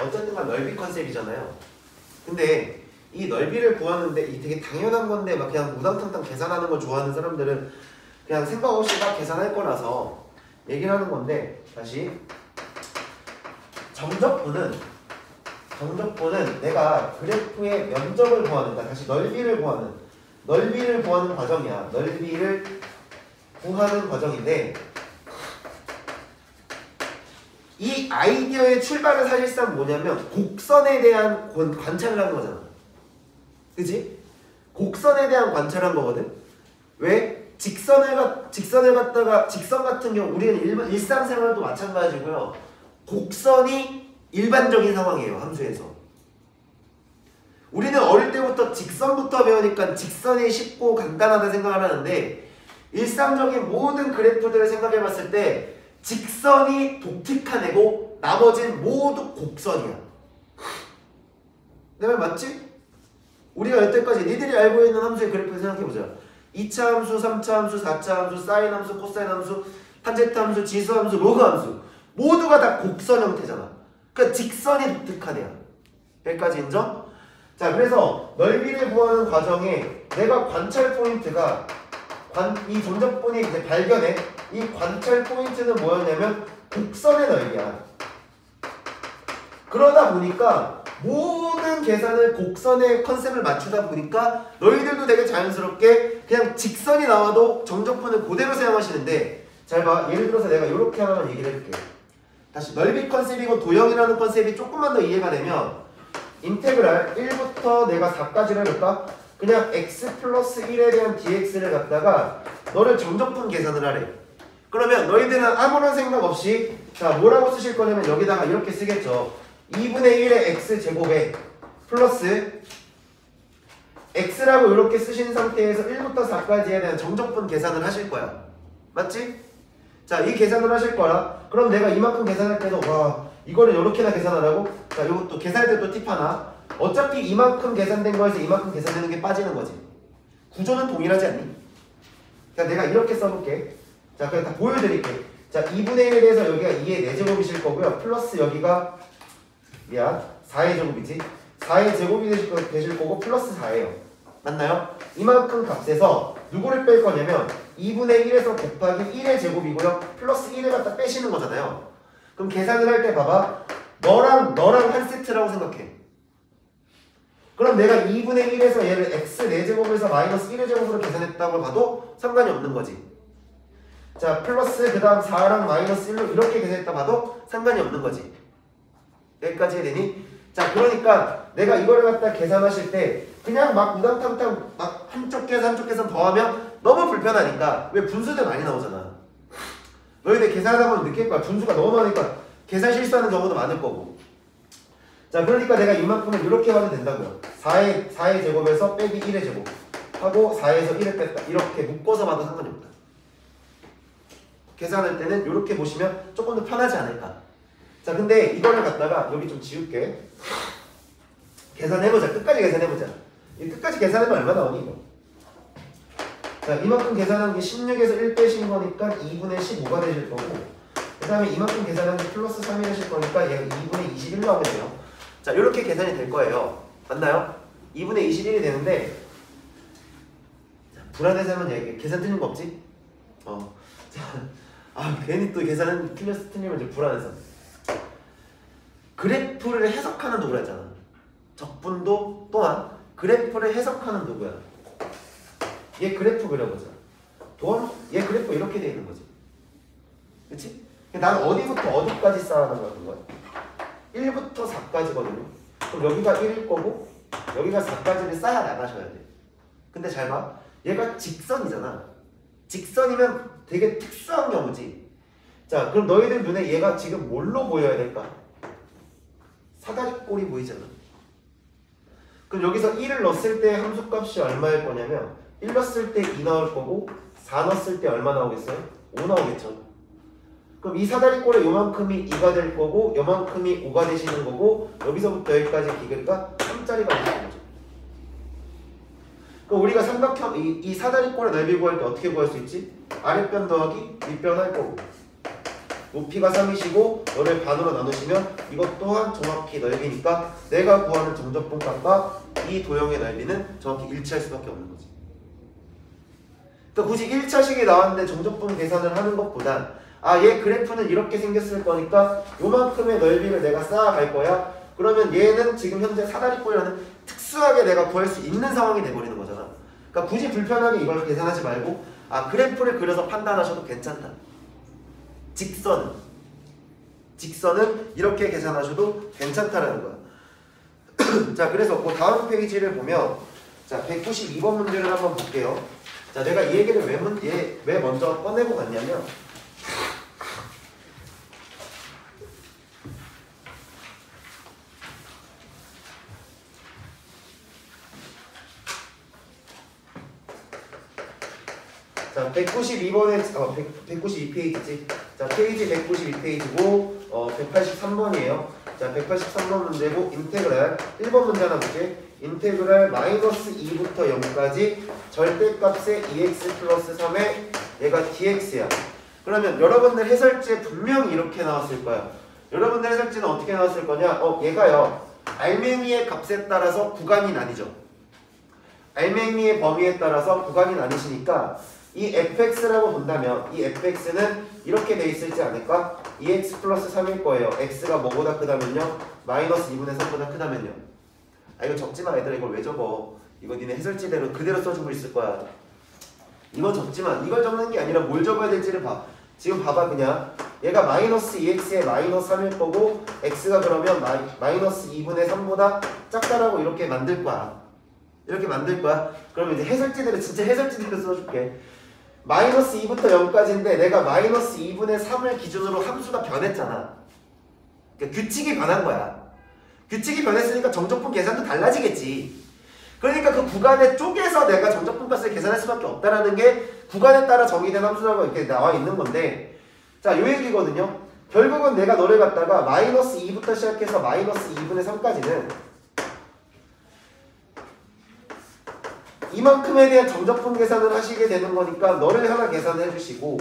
어쨌든 간 넓이 컨셉이잖아요. 근데 이 넓이를 구하는데 이 되게 당연한 건데 막 그냥 우당탕탕 계산하는 걸 좋아하는 사람들은 그냥 생각 없이 막 계산할 거라서 얘기를 하는 건데, 다시 정적분은 내가 그래프의 면적을 구하는, 다시 넓이를 구하는 과정이야. 넓이를 구하는 과정인데 이 아이디어의 출발은 사실상 뭐냐면 곡선에 대한 관찰을 하는 거잖아. 그치? 곡선에 대한 관찰을 한 거거든. 왜? 직선 같은 경우 우리는 일상생활도 마찬가지고요. 곡선이 일반적인 상황이에요. 함수에서. 우리는 어릴 때부터 직선부터 배우니까 직선이 쉽고 간단하다 생각을 하는데 일상적인 모든 그래프들을 생각해 봤을 때 직선이 독특한 애고 나머지는 모두 곡선이야. 내 말 맞지? 우리가 여태까지 니들이 알고 있는 함수의 그래프를 생각해보자. 2차 함수, 3차 함수, 4차 함수, 사인 함수, 코사인 함수, 탄젠트 함수, 지수 함수, 로그 함수 모두가 다 곡선 형태잖아. 그러니까 직선이 독특한 애야. 여기까지 인정? 자, 그래서 넓이를 구하는 과정에 내가 관찰 포인트가 이 정적분이 이제 발견해. 이 관찰 포인트는 뭐였냐면 곡선의 넓이야. 그러다 보니까 모든 계산을 곡선의 컨셉을 맞추다 보니까 너희들도 되게 자연스럽게 그냥 직선이 나와도 정적분을 그대로 사용하시는데, 잘 봐. 예를 들어서 내가 이렇게 하나만 얘기를 해줄게. 다시 넓이 컨셉이고 도형이라는 컨셉이 조금만 더 이해가 되면 인테그랄 1부터 내가 4까지를 해볼까? 그냥 x 플러스 1에 대한 dx를 갖다가 너를 정적분 계산을 하래. 그러면 너희들은 아무런 생각 없이 자, 뭐라고 쓰실 거냐면 여기다가 이렇게 쓰겠죠. 2분의 1의 x제곱에 플러스 x라고 이렇게 쓰신 상태에서 1부터 4까지에 대한 정적분 계산을 하실 거야. 맞지? 자, 이 계산을 하실 거라. 그럼 내가 이만큼 계산할 때도 와, 이거를 이렇게나 계산하라고? 자, 이것도 계산할 때 또 팁 하나. 어차피 이만큼 계산된 거에서 이만큼 계산되는 게 빠지는 거지. 구조는 동일하지 않니? 자, 내가 이렇게 써볼게. 자, 그냥 다 보여드릴게. 자, 2분의 1에 대해서 여기가 2의 4제곱이실 거고요. 플러스 여기가 4의 제곱이지. 4의 제곱이 되실 거고 플러스 4예요. 맞나요? 이만큼 값에서 누구를 뺄 거냐면 2분의 1에서 곱하기 1의 제곱이고요. 플러스 1을 갖다 빼시는 거잖아요. 그럼 계산을 할 때 봐봐. 너랑 한 세트라고 생각해. 그럼 내가 2분의 1에서 얘를 x 4제곱에서 마이너스 1의 제곱으로 계산했다고 봐도 상관이 없는 거지. 자 플러스 그 다음 4랑 마이너스 1로 이렇게 계산했다 봐도 상관이 없는 거지. 여기까지 해야 되니? 자 그러니까 내가 이거를 갖다 계산하실 때 그냥 막 우당탕탕 막 한쪽 계산 더하면 너무 불편하니까 왜 분수들 많이 나오잖아. 너희들 계산하다 보면 느낄 거야. 분수가 너무 많으니까 계산 실수하는 경우도 많을 거고. 자 그러니까 내가 이만큼은 이렇게 하면 된다고요. 4의 제곱에서 빼기 1의 제곱 하고 4에서 1을 뺐다. 이렇게 묶어서 봐도 상관이 없다. 계산할 때는 이렇게 보시면 조금 더 편하지 않을까. 자 근데 이거를 갖다가 여기 좀 지울게. 계산해보자. 끝까지 계산해보자. 이 끝까지 계산하면 얼마 나오니 이거? 자 이만큼 계산한 게 16에서 1 빼신 거니까 2분의 15가 되실 거고, 그 다음에 이만큼 계산한 게 플러스 3이 되실 거니까 얘가 2분의 21로 하면 돼요. 자 이렇게 계산이 될 거예요. 맞나요? 2분의 21이 되는데, 자, 불안해서 하면 얘기 계산 틀린 거 없지? 자, 괜히 또 계산은 틀리면 이제 불안해서. 그래프를 해석하는 도구라 했잖아. 적분도 또한 그래프를 해석하는 도구야. 얘 그래프 그려보자. 얘 그래프 이렇게 돼 있는 거지. 그치? 난 어디부터 어디까지 쌓아나가는 거야? 1부터 4까지거든요. 그럼 여기가 1일 거고 여기가 4까지를 쌓아 나가셔야 돼. 근데 잘 봐. 얘가 직선이잖아. 직선이면 되게 특수한 경우지. 자, 그럼 너희들 눈에 얘가 지금 뭘로 보여야 될까? 사다리꼴이 보이잖아. 그럼 여기서 1을 넣었을 때 함수값이 얼마일 거냐면 1 넣었을 때 2 나올 거고 4 넣었을 때 얼마 나오겠어요? 5 나오겠죠. 그럼 이 사다리꼴에 요만큼이 2가 될 거고 요만큼이 5가 되시는 거고 여기서부터 여기까지 기계가 3짜리가 되는 거죠. 그럼 우리가 삼각형 이 사다리꼴의 넓이 구할 때 어떻게 구할 수 있지? 아랫변 더하기 윗변 할 거고, 높이가 3이시고 너를 반으로 나누시면 이것 또한 정확히 넓이니까 내가 구하는 정적분 값과 이 도형의 넓이는 정확히 일치할 수밖에 없는 거지. 그러니까 굳이 1차식이 나왔는데 정적분 계산을 하는 것보단 얘 그래프는 이렇게 생겼을 거니까 요만큼의 넓이를 내가 쌓아갈 거야. 그러면 얘는 지금 현재 사다리꼴이라는 특수하게 내가 구할 수 있는 상황이 돼버리는 거잖아. 그러니까 굳이 불편하게 이걸 계산하지 말고 그래프를 그려서 판단하셔도 괜찮다. 직선은 이렇게 계산하셔도 괜찮다라는 거야. 자, 그래서 그 다음 페이지를 보면 자 192번 문제를 한번 볼게요. 자, 내가 이 얘기를 왜 먼저 꺼내고 갔냐면 자, 192번에 192페이지지. 자, 페이지 192페이지고 183번이에요. 자, 183번 문제고 인테그랄 1번 문제 하나 볼게. 인테그랄 마이너스 2부터 0까지 절대값의 2x 플러스 3의 얘가 dx야. 그러면 여러분들 해설지에 분명히 이렇게 나왔을 거야. 여러분들 해설지는 어떻게 나왔을 거냐? 얘가요. 알맹이의 값에 따라서 구간이 나뉘죠. 알맹이의 범위에 따라서 구간이 나뉘시니까 이 fx라고 본다면 이 fx는 이렇게 돼 있을지 않을까? 2x 플러스 3일 거예요. x가 뭐보다 크다면요? 마이너스 2분의 3보다 크다면요? 이거 적지마 얘들아. 이걸 왜 적어? 이거 니네 해설지대로 그대로 써주고 있을 거야. 이건 적지마. 이걸 적는 게 아니라 뭘 적어야 될지를 봐. 지금 봐봐. 그냥 얘가 마이너스 2x에 마이너스 3일 거고 x가 그러면 마이너스 2분의 3보다 작다라고 이렇게 만들 거야. 이렇게 만들 거야. 그러면 이제 해설지대로 진짜 해설지대로 써줄게. 마이너스 2부터 0까지인데 내가 마이너스 2분의 3을 기준으로 함수가 변했잖아. 그러니까 규칙이 변한 거야. 규칙이 변했으니까 정적분 계산도 달라지겠지. 그러니까 그 구간의 쪽에서 내가 정적분 값을 계산할 수밖에 없다라는 게 구간에 따라 정의된 함수라고 이렇게 나와 있는 건데, 자, 요 얘기거든요. 결국은 내가 너를 갖다가 마이너스 2부터 시작해서 마이너스 2분의 3까지는 이만큼에 대한 정적분 계산을 하시게 되는 거니까 너를 하나 계산해 주시고,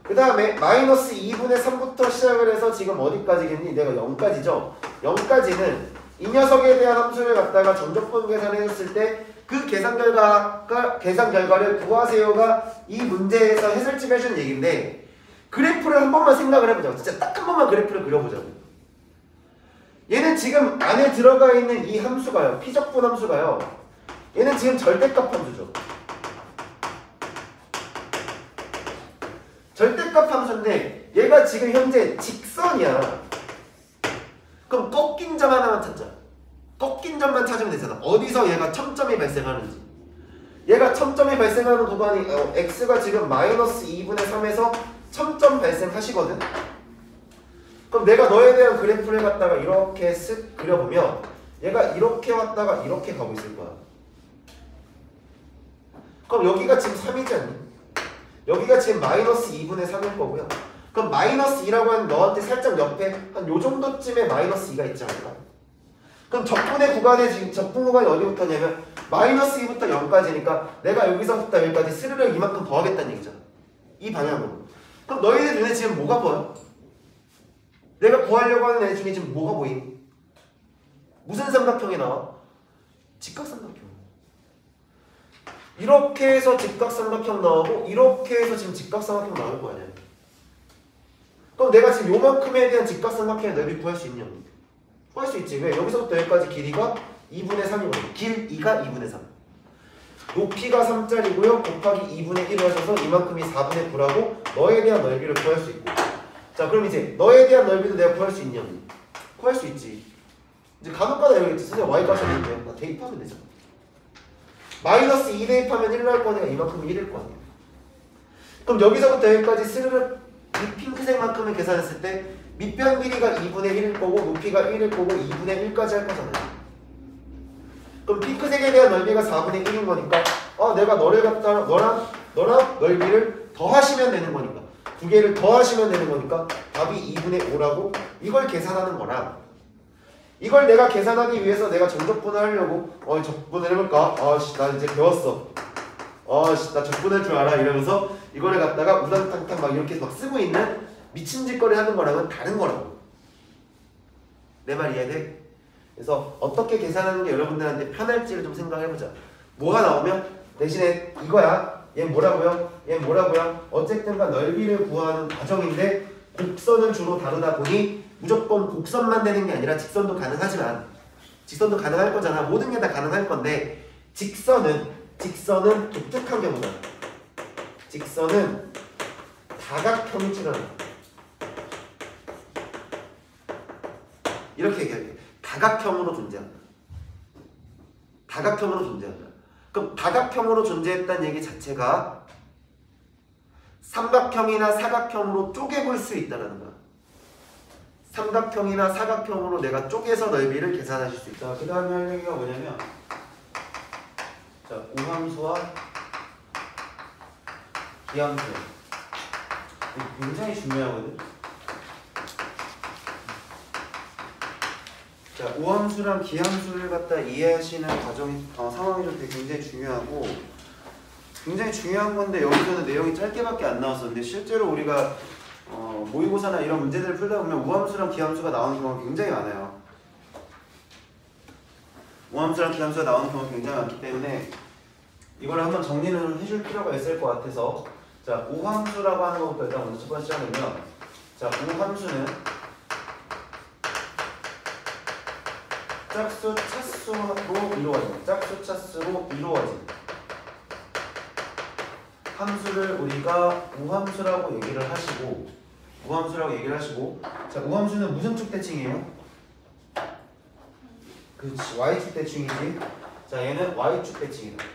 그 다음에 마이너스 2분의 3부터 시작을 해서 지금 어디까지겠니? 내가 0까지죠. 0까지는 이 녀석에 대한 함수를 갖다가 정적분 계산해 줬을 때 그 계산 결과를 구하세요가 이 문제에서 해설지가 해준 얘기인데, 그래프를 한 번만 생각을 해보자고. 진짜 딱 한 번만 그래프를 그려보자고. 얘는 지금 안에 들어가 있는 이 함수가요, 피적분 함수가요, 얘는 지금 절대값 함수죠. 절대값 함수인데 얘가 지금 현재 직선이야. 그럼 꺾인 점 하나만 찾자. 꺾인 점만 찾으면 되잖아. 어디서 얘가 첨점이 발생하는지. 얘가 첨점이 발생하는 구간이 x가 지금 마이너스 2분의 3에서 첨점 발생하시거든. 그럼 내가 너에 대한 그래프를 갖다가 이렇게 쓱 그려보면 얘가 이렇게 왔다가 이렇게 가고 있을 거야. 그럼 여기가 지금 3이지 않니? 여기가 지금 마이너스 2분의 3일 거고요. 그럼 마이너스 2라고 하는 너한테 살짝 옆에 한 요 정도쯤에 마이너스 2가 있지 않을까? 그럼 적분의 구간에 지금 적분 구간이 어디부터냐면 마이너스 2부터 0까지니까 내가 여기서부터 여기까지 스르륵 이만큼 더 하겠다는 얘기잖아. 이 방향으로. 그럼 너희들 눈에 지금 뭐가 보여? 내가 구하려고 하는 애 중에 지금 뭐가 보이니? 무슨 삼각형이 나와? 직각삼각형. 이렇게 해서 직각삼각형 나오고 이렇게 해서 지금 직각삼각형 나올 거 아니야. 그럼 내가 지금 요만큼에 대한 직각삼각형의 넓이 구할 수 있냐? 구할 수 있지. 왜? 여기서부터 여기까지 길이가 2분의 3이거든. 길 2가 2분의 3. 높이가 3짜리고요. 곱하기 2분의 1을 하셔서 이만큼이 4분의 9라고 너에 대한 넓이를 구할 수 있고. 자, 그럼 이제 너에 대한 넓이도 내가 구할 수 있냐? 구할 수 있지. 이제 간혹가다 여기 선생님 y값이 있는데 나 대입하면 되잖아. 마이너스 2 대입하면 1로 할 거니까 이만큼이 1일 거 아니야. 그럼 여기서부터 여기까지 스르륵 이 핑크색만큼을 계산했을 때 밑변 길이가 2분의 1일 거고 높이가 1일 거고 2분의 1까지 할 거잖아요. 그럼 핑크색에 대한 넓이가 4분의 1인 거니까 내가 너를 갖다 너랑 넓이를 더하시면 되는 거니까 두 개를 더하시면 되는 거니까 답이 2분의 5라고 이걸 계산하는 거라. 이걸 내가 계산하기 위해서 내가 정적분을 하려고 적분을 해볼까? 나 이제 배웠어. 나 적분할 줄 알아 이러면서 이거를 갖다가 우당탕탕 막 이렇게 막 쓰고 있는 미친 짓거리 하는 거랑은 다른 거라고. 내 말 이해돼? 그래서 어떻게 계산하는 게 여러분들한테 편할지를 좀 생각해보자. 뭐가 나오면 대신에 이거야. 얘 뭐라고요? 얘 뭐라고요? 어쨌든가 넓이를 구하는 과정인데 곡선은 주로 다루다 보니 무조건 곡선만 되는 게 아니라 직선도 가능하지만 직선도 가능할 거잖아. 모든 게 다 가능할 건데 직선은 독특한 경우다. 직선은 다각형이 출현한다. 이렇게 얘기할게. 다각형으로 존재한다. 다각형으로 존재한다. 그럼 다각형으로 존재했다는 얘기 자체가 삼각형이나 사각형으로 쪼개볼 수 있다는 거야. 삼각형이나 사각형으로 내가 쪼개서 넓이를 계산하실 수 있다. 그 다음에 할 얘기가 뭐냐면 자, 우함수와 기함수. 굉장히 중요하거든. 자, 우함수랑 기함수를 갖다 이해하시는 과정이 상황이 좀 굉장히 중요하고 굉장히 중요한 건데 여기서는 내용이 짧게밖에 안 나왔었는데 실제로 우리가 모의고사나 이런 문제들을 풀다 보면 우함수랑 기함수가 나오는 경우가 굉장히 많아요. 우함수랑 기함수가 나오는 경우가 굉장히 많기 때문에 이걸 한번 정리를 해줄 필요가 있을 것 같아서 자, 우함수라고 하는 것부터 일단 먼저 첫 번째 시작하면 자, 우함수는 짝수 차수로 이루어진 짝수 차수로 이루어진 함수를 우리가 우함수라고 얘기를 하시고 자, 우함수는 무슨 축대칭이에요? 그렇지, y축 대칭이지. 자, 얘는 y축 대칭이다.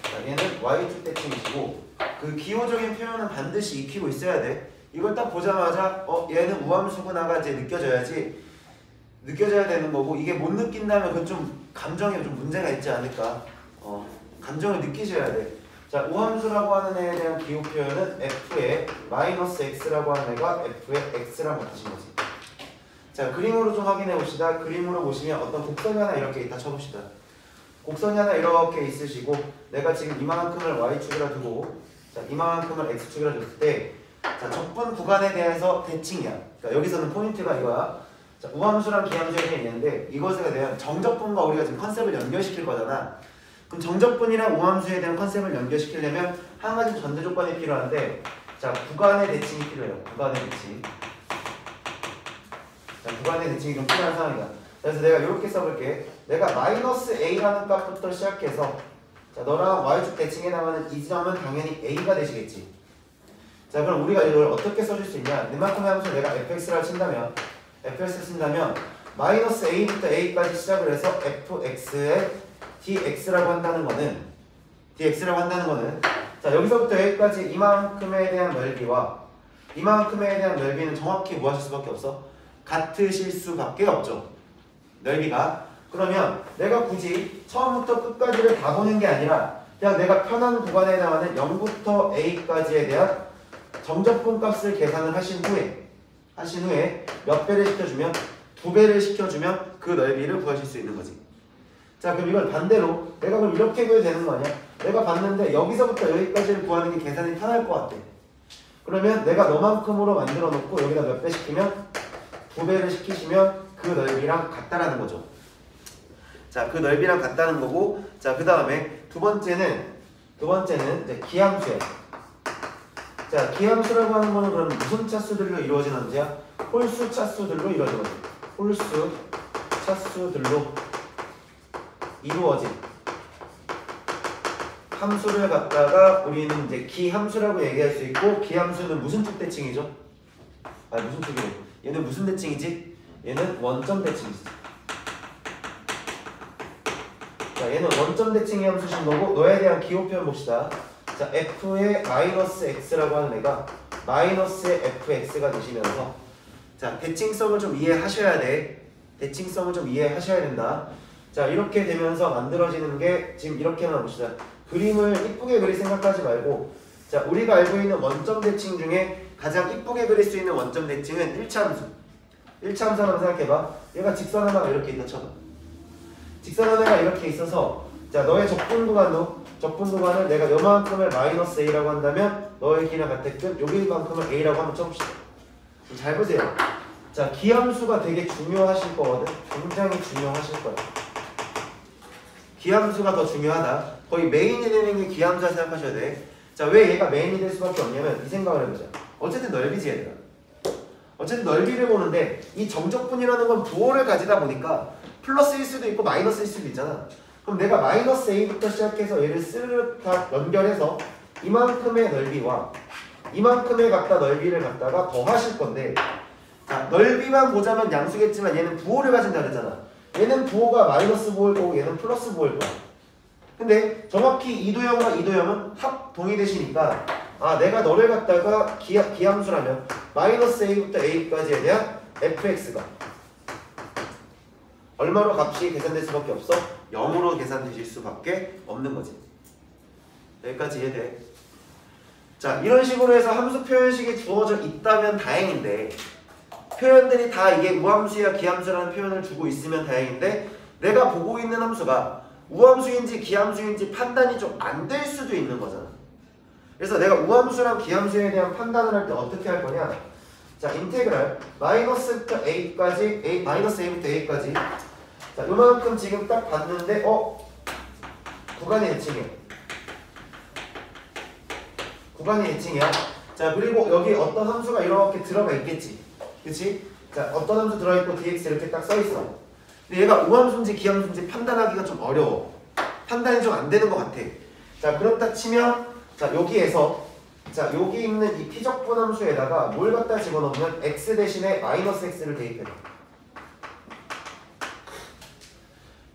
자, 얘는 y축 대칭이시고 그 기호적인 표현은 반드시 익히고 있어야 돼. 이걸 딱 보자마자 얘는 우함수구나가 이제 느껴져야 되는 거고 이게 못 느낀다면 그건 좀 감정에 좀 문제가 있지 않을까. 감정을 느끼셔야 돼. 자, 우함수라고 하는 애에 대한 기호 표현은 f의 마이너스 x라고 하는 애가 f의 x랑 같으신 거지. 자, 그림으로 좀 확인해 봅시다. 그림으로 보시면 어떤 곡선이 하나 이렇게 있다 쳐봅시다. 곡선이 하나 이렇게 있으시고 내가 지금 이만큼을 y축이라 두고 자, 이만큼을 x축이라 줬을 때 자, 적분 구간에 대해서 대칭이야. 그러니까 여기서는 포인트가 이거야. 자, 우함수랑 기함수에 있는데 이것에 대한 정적분과 우리가 지금 컨셉을 연결시킬 거잖아. 그럼 정적분이랑 우함수에 대한 컨셉을 연결시키려면 한 가지 전제 조건이 필요한데 자, 구간의 대칭이 필요해요. 구간의 대칭. 자, 구간의 대칭이 좀 필요한 상황이다. 그래서 내가 이렇게 써볼게. 내가 마이너스 a라는 값부터 시작해서 자, 너랑 y축 대칭에 나가는 이 점은 당연히 a가 되시겠지. 자, 그럼 우리가 이걸 어떻게 써줄 수 있냐? 이만큼의 함수 내가 fx를 친다면 마이너스 a부터 a까지 시작을 해서 fx에 dx라고 한다는 거는 자, 여기서부터 여기까지 이만큼에 대한 넓이와 이만큼에 대한 넓이는 정확히 뭐 하실 수밖에 없어? 같으실 수밖에 없죠. 넓이가. 그러면 내가 굳이 처음부터 끝까지를 다 보는 게 아니라 그냥 내가 편한 구간에 나가는 0부터 a까지에 대한 정적분 값을 계산을 하신 후에 몇 배를 시켜주면 2배를 시켜주면 그 넓이를 구하실 수 있는 거지. 자, 그럼 이걸 반대로 내가 그럼 이렇게 구해도 되는 거 아니야? 내가 봤는데 여기서부터 여기까지를 구하는 게 계산이 편할 것 같아. 그러면 내가 너만큼으로 만들어 놓고 여기다 몇 배 시키면 2배를 시키시면 그 넓이랑 같다라는 거죠. 자, 그 넓이랑 같다는 거고, 자, 그 다음에 두 번째는 이제 기함수예요. 자, 기함수라고 하는 거는 그럼 무슨 차수들로 이루어진 함수야? 홀수 차수들로 이루어진 거지. 홀수 차수들로 이루어진 함수를 갖다가 우리는 이제 기함수라고 얘기할 수 있고, 기함수는 무슨 축 대칭이죠? 아, 무슨 축이래? 얘는 무슨 대칭이지? 얘는 원점 대칭이지. 자, 얘는 원점 대칭의 함수신 거고, 너에 대한 기호 표현 봅시다. 자, f의 마이너스 x라고 하는 애가 마이너스의 fx가 되시면서, 자, 대칭성을 좀 이해하셔야 돼. 대칭성을 좀 이해하셔야 된다. 자, 이렇게 되면서 만들어지는 게 지금 이렇게만 봅시다. 그림을 이쁘게 그릴 생각하지 말고, 자, 우리가 알고 있는 원점 대칭 중에 가장 이쁘게 그릴 수 있는 원점 대칭은 1차 함수. 1차 함수 한번 생각해봐. 얘가 직선 하나가 이렇게 있다 쳐봐. 직선 하나가 이렇게 있어서, 자, 너의 적분 구간을 내가 요만큼을 마이너스 a라고 한다면 너의 길이랑 같게끔 여기만큼을 a라고 한번 쳐봅시다. 잘 보세요. 자, 기함수가 되게 중요하실 거거든. 굉장히 중요하실 거야. 기함수가 더 중요하다. 거의 메인이 되는 게 기함수라 생각하셔야 돼. 자, 왜 얘가 메인이 될 수밖에 없냐면 이 생각을 해보자. 어쨌든 넓이지 얘들아. 어쨌든 넓이를 보는데 이 정적분이라는 건 부호를 가지다 보니까 플러스일 수도 있고 마이너스일 수도 있잖아. 그럼 내가 마이너스 a부터 시작해서 얘를 스르륵 다 연결해서 이만큼의 넓이와 이만큼의 갖다 넓이를 갖다가 더하실 건데, 자, 넓이만 보자면 양수겠지만 얘는 부호를 가진다 그랬잖아. 얘는 부호가 마이너스 부호일 거고 얘는 플러스 부호일 거야. 근데 정확히 이도형과 이도형은 합동이 되시니까, 아, 내가 너를 갖다가 기함수라면 마이너스 a부터 a까지에 대한 fx가 얼마로 값이 계산될 수밖에 없어? 0으로 계산되실 수밖에 없는 거지. 여기까지 이해돼? 자, 이런 식으로 해서 함수 표현식이 주어져 있다면 다행인데, 표현들이 다 이게 우함수야 기함수라는 표현을 주고 있으면 다행인데, 내가 보고 있는 함수가 우함수인지 기함수인지 판단이 좀 안 될 수도 있는 거잖아. 그래서 내가 우함수랑 기함수에 대한 판단을 할 때 어떻게 할 거냐? 자, 인테그랄 마이너스부터 a까지, 마이너스 a부터 a까지. 자, 요만큼 지금 딱 봤는데, 구간이 대칭이야. 구간이 대칭이야. 자, 그리고 여기 어떤 함수가 이렇게 들어가 있겠지. 그치? 자, 어떤 함수 들어있고 dx 이렇게 딱 써있어. 근데 얘가 우함수인지 기함수인지 판단하기가 좀 어려워. 판단이 좀 안 되는 것 같아. 자, 그렇다 치면, 자, 여기에서, 자, 여기 있는 이 피적분 함수에다가 뭘 갖다 집어넣으면 x 대신에 마이너스 x를 대입해.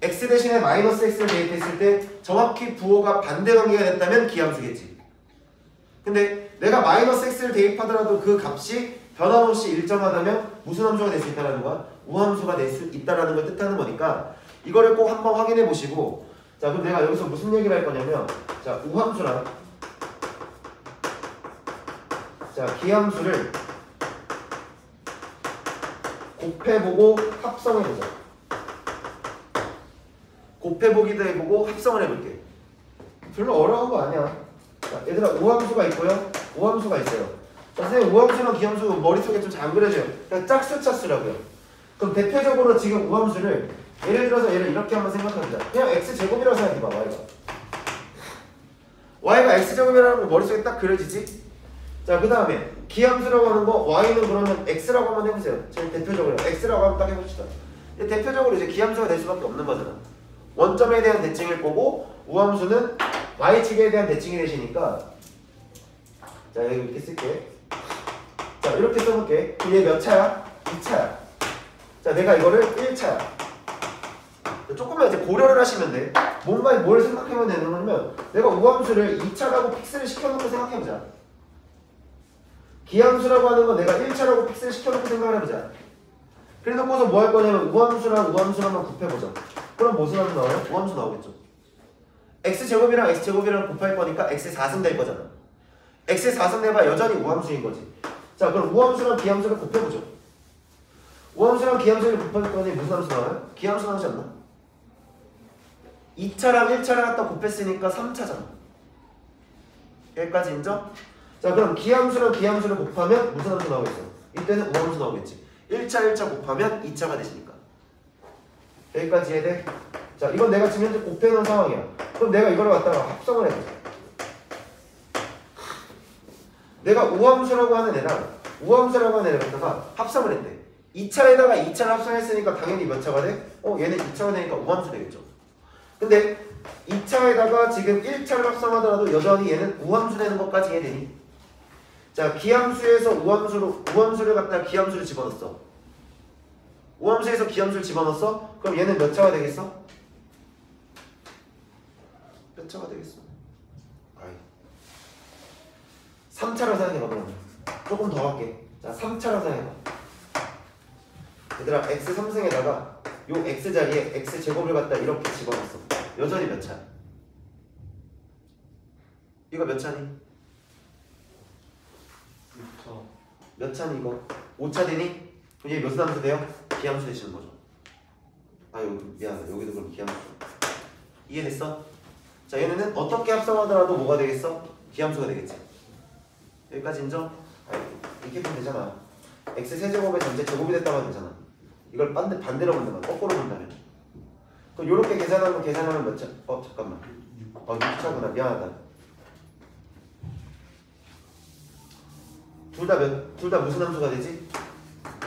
x 대신에 마이너스 x를 대입했을 때 정확히 부호가 반대 관계가 됐다면 기함수겠지. 근데 내가 마이너스 x를 대입하더라도 그 값이 변함없이 일정하다면 무슨 함수가 될 수 있다는 거야? 우함수가 될 수 있다는 걸 뜻하는 거니까 이거를 꼭 한번 확인해 보시고, 자, 그럼 내가 여기서 무슨 얘기를 할 거냐면, 자, 우함수랑 자, 기함수를 곱해보고 합성해보자. 곱해보기도 해보고 합성을 해볼게. 별로 어려운 거 아니야. 자, 얘들아, 우함수가 있고요, 우함수가 있어요. 자, 선생님, 우함수랑 기함수 머릿속에 좀 잘 안 그려져요. 그냥 짝수 차수라고요. 그럼 대표적으로 지금 우함수를 예를 들어서 얘를 이렇게 한번 생각해보자. 그냥 x제곱이라고 생각해봐. y가 x제곱이라는 거 머릿속에 딱 그려지지? 자, 그 다음에 기함수라고 하는 거 y는 그러면 x라고 한번 해보세요. 제일 대표적으로 x라고 한번 딱 해봅시다. 대표적으로 이제 기함수가 될 수밖에 없는 거잖아. 원점에 대한 대칭일 거고, 우함수는 y축에 대한 대칭이 되시니까 자 여기 이렇게 쓸게. 자 이렇게 써볼게. 얘 몇 차야? 2차야. 자 내가 이거를 1차야. 조금만 이제 고려를 하시면 돼. 뭔가 뭘 생각하면 되는 거냐면 내가 우함수를 2차라고 픽스를 시켜놓고 생각해보자. 기함수라고 하는 건 내가 1차라고 픽스를 시켜놓고 생각을 해보자. 그래놓고서 뭐 할 거냐면 우함수랑 우함수랑만 곱해보자. 그럼 무슨 함수 나와요? 우함수 나오겠죠. x제곱이랑 x제곱이랑 곱할 거니까 x 4승 될 거잖아. x 4승 내봐 여전히 우함수인 거지. 자 그럼 우함수랑 기함수를 곱해보죠. 우함수랑 기함수를 곱할 거니 무슨 함수 나와요? 기함수 나오지 않나? 2차랑 1차랑 갖다 곱했으니까 3차잖아. 여기까지 인정? 자 그럼 기함수랑 기함수를 곱하면 무슨 함수 나오겠어? 이때는 우함수 나오겠지. 1차 1차 곱하면 2차가 되시니까. 여기까지 이해돼? 자 이건 내가 지금 현재 곱해놓은 상황이야. 그럼 내가 이걸 갖다가 합성을 해보자. 내가 우함수라고 하는 애랑 우함수라고 하는 애를 갖다가 합성을 했대. 2차에다가 2차를 합성했으니까 당연히 몇 차가 돼? 얘는 2차가 되니까 우함수 되겠죠. 근데 2차에다가 지금 1차를 합성하더라도 여전히 얘는 우함수 되는 것까지 이해되니? 자 기함수에서 우함수를 갖다가 기함수를 집어넣었어. 우함수에서 기함수를 집어넣었어? 그럼 얘는 몇 차가 되겠어? 몇 차가 되겠어? 3차로 생각해봐. 그러면 조금 더 할게. 자 3차로 생각해봐. 얘들아 x 3승에다가 요 x 자리에 x 제곱을 갖다 이렇게 집어넣었어. 여전히 몇 차? 이거 몇 차니? 6차. 몇 차니 이거? 5차 되니? 그럼 얘 무슨 함수 돼요? 기함수 되시는 거죠. 여기 미안하다. 여기도 그럼 기함수. 이해됐어? 자 얘네는 어떻게 합성하더라도 뭐가 되겠어? 기함수가 되겠지. 여기까지 인정? 이렇게 보면 되잖아. x 세제곱의 전체 제곱이 됐다고 하면 되잖아. 이걸 반대로 본다면 거꾸로 본다면 그럼 요렇게 계산하면 몇 차? 잠깐만 6차구나. 미안하다. 둘 다 무슨 함수가 되지?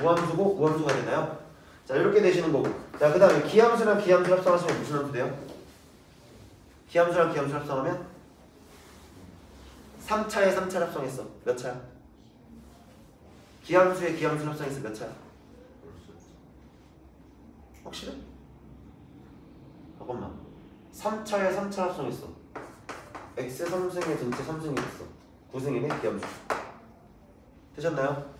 우함수고 우함수가 되나요? 자 이렇게 되시는 거고. 자 그 다음에 기함수랑 기함수 합성하시면 무슨 함수 돼요? 기함수랑 기함수 합성하면 3차에 3차를 합성했어. 몇 차? 기함수에 기함수를 합성했어. 몇 차? 확실해? 잠깐만 3차에 3차 합성했어. x 3승에 전체 3승이 됐어. 9승이네 기함수. 되셨나요?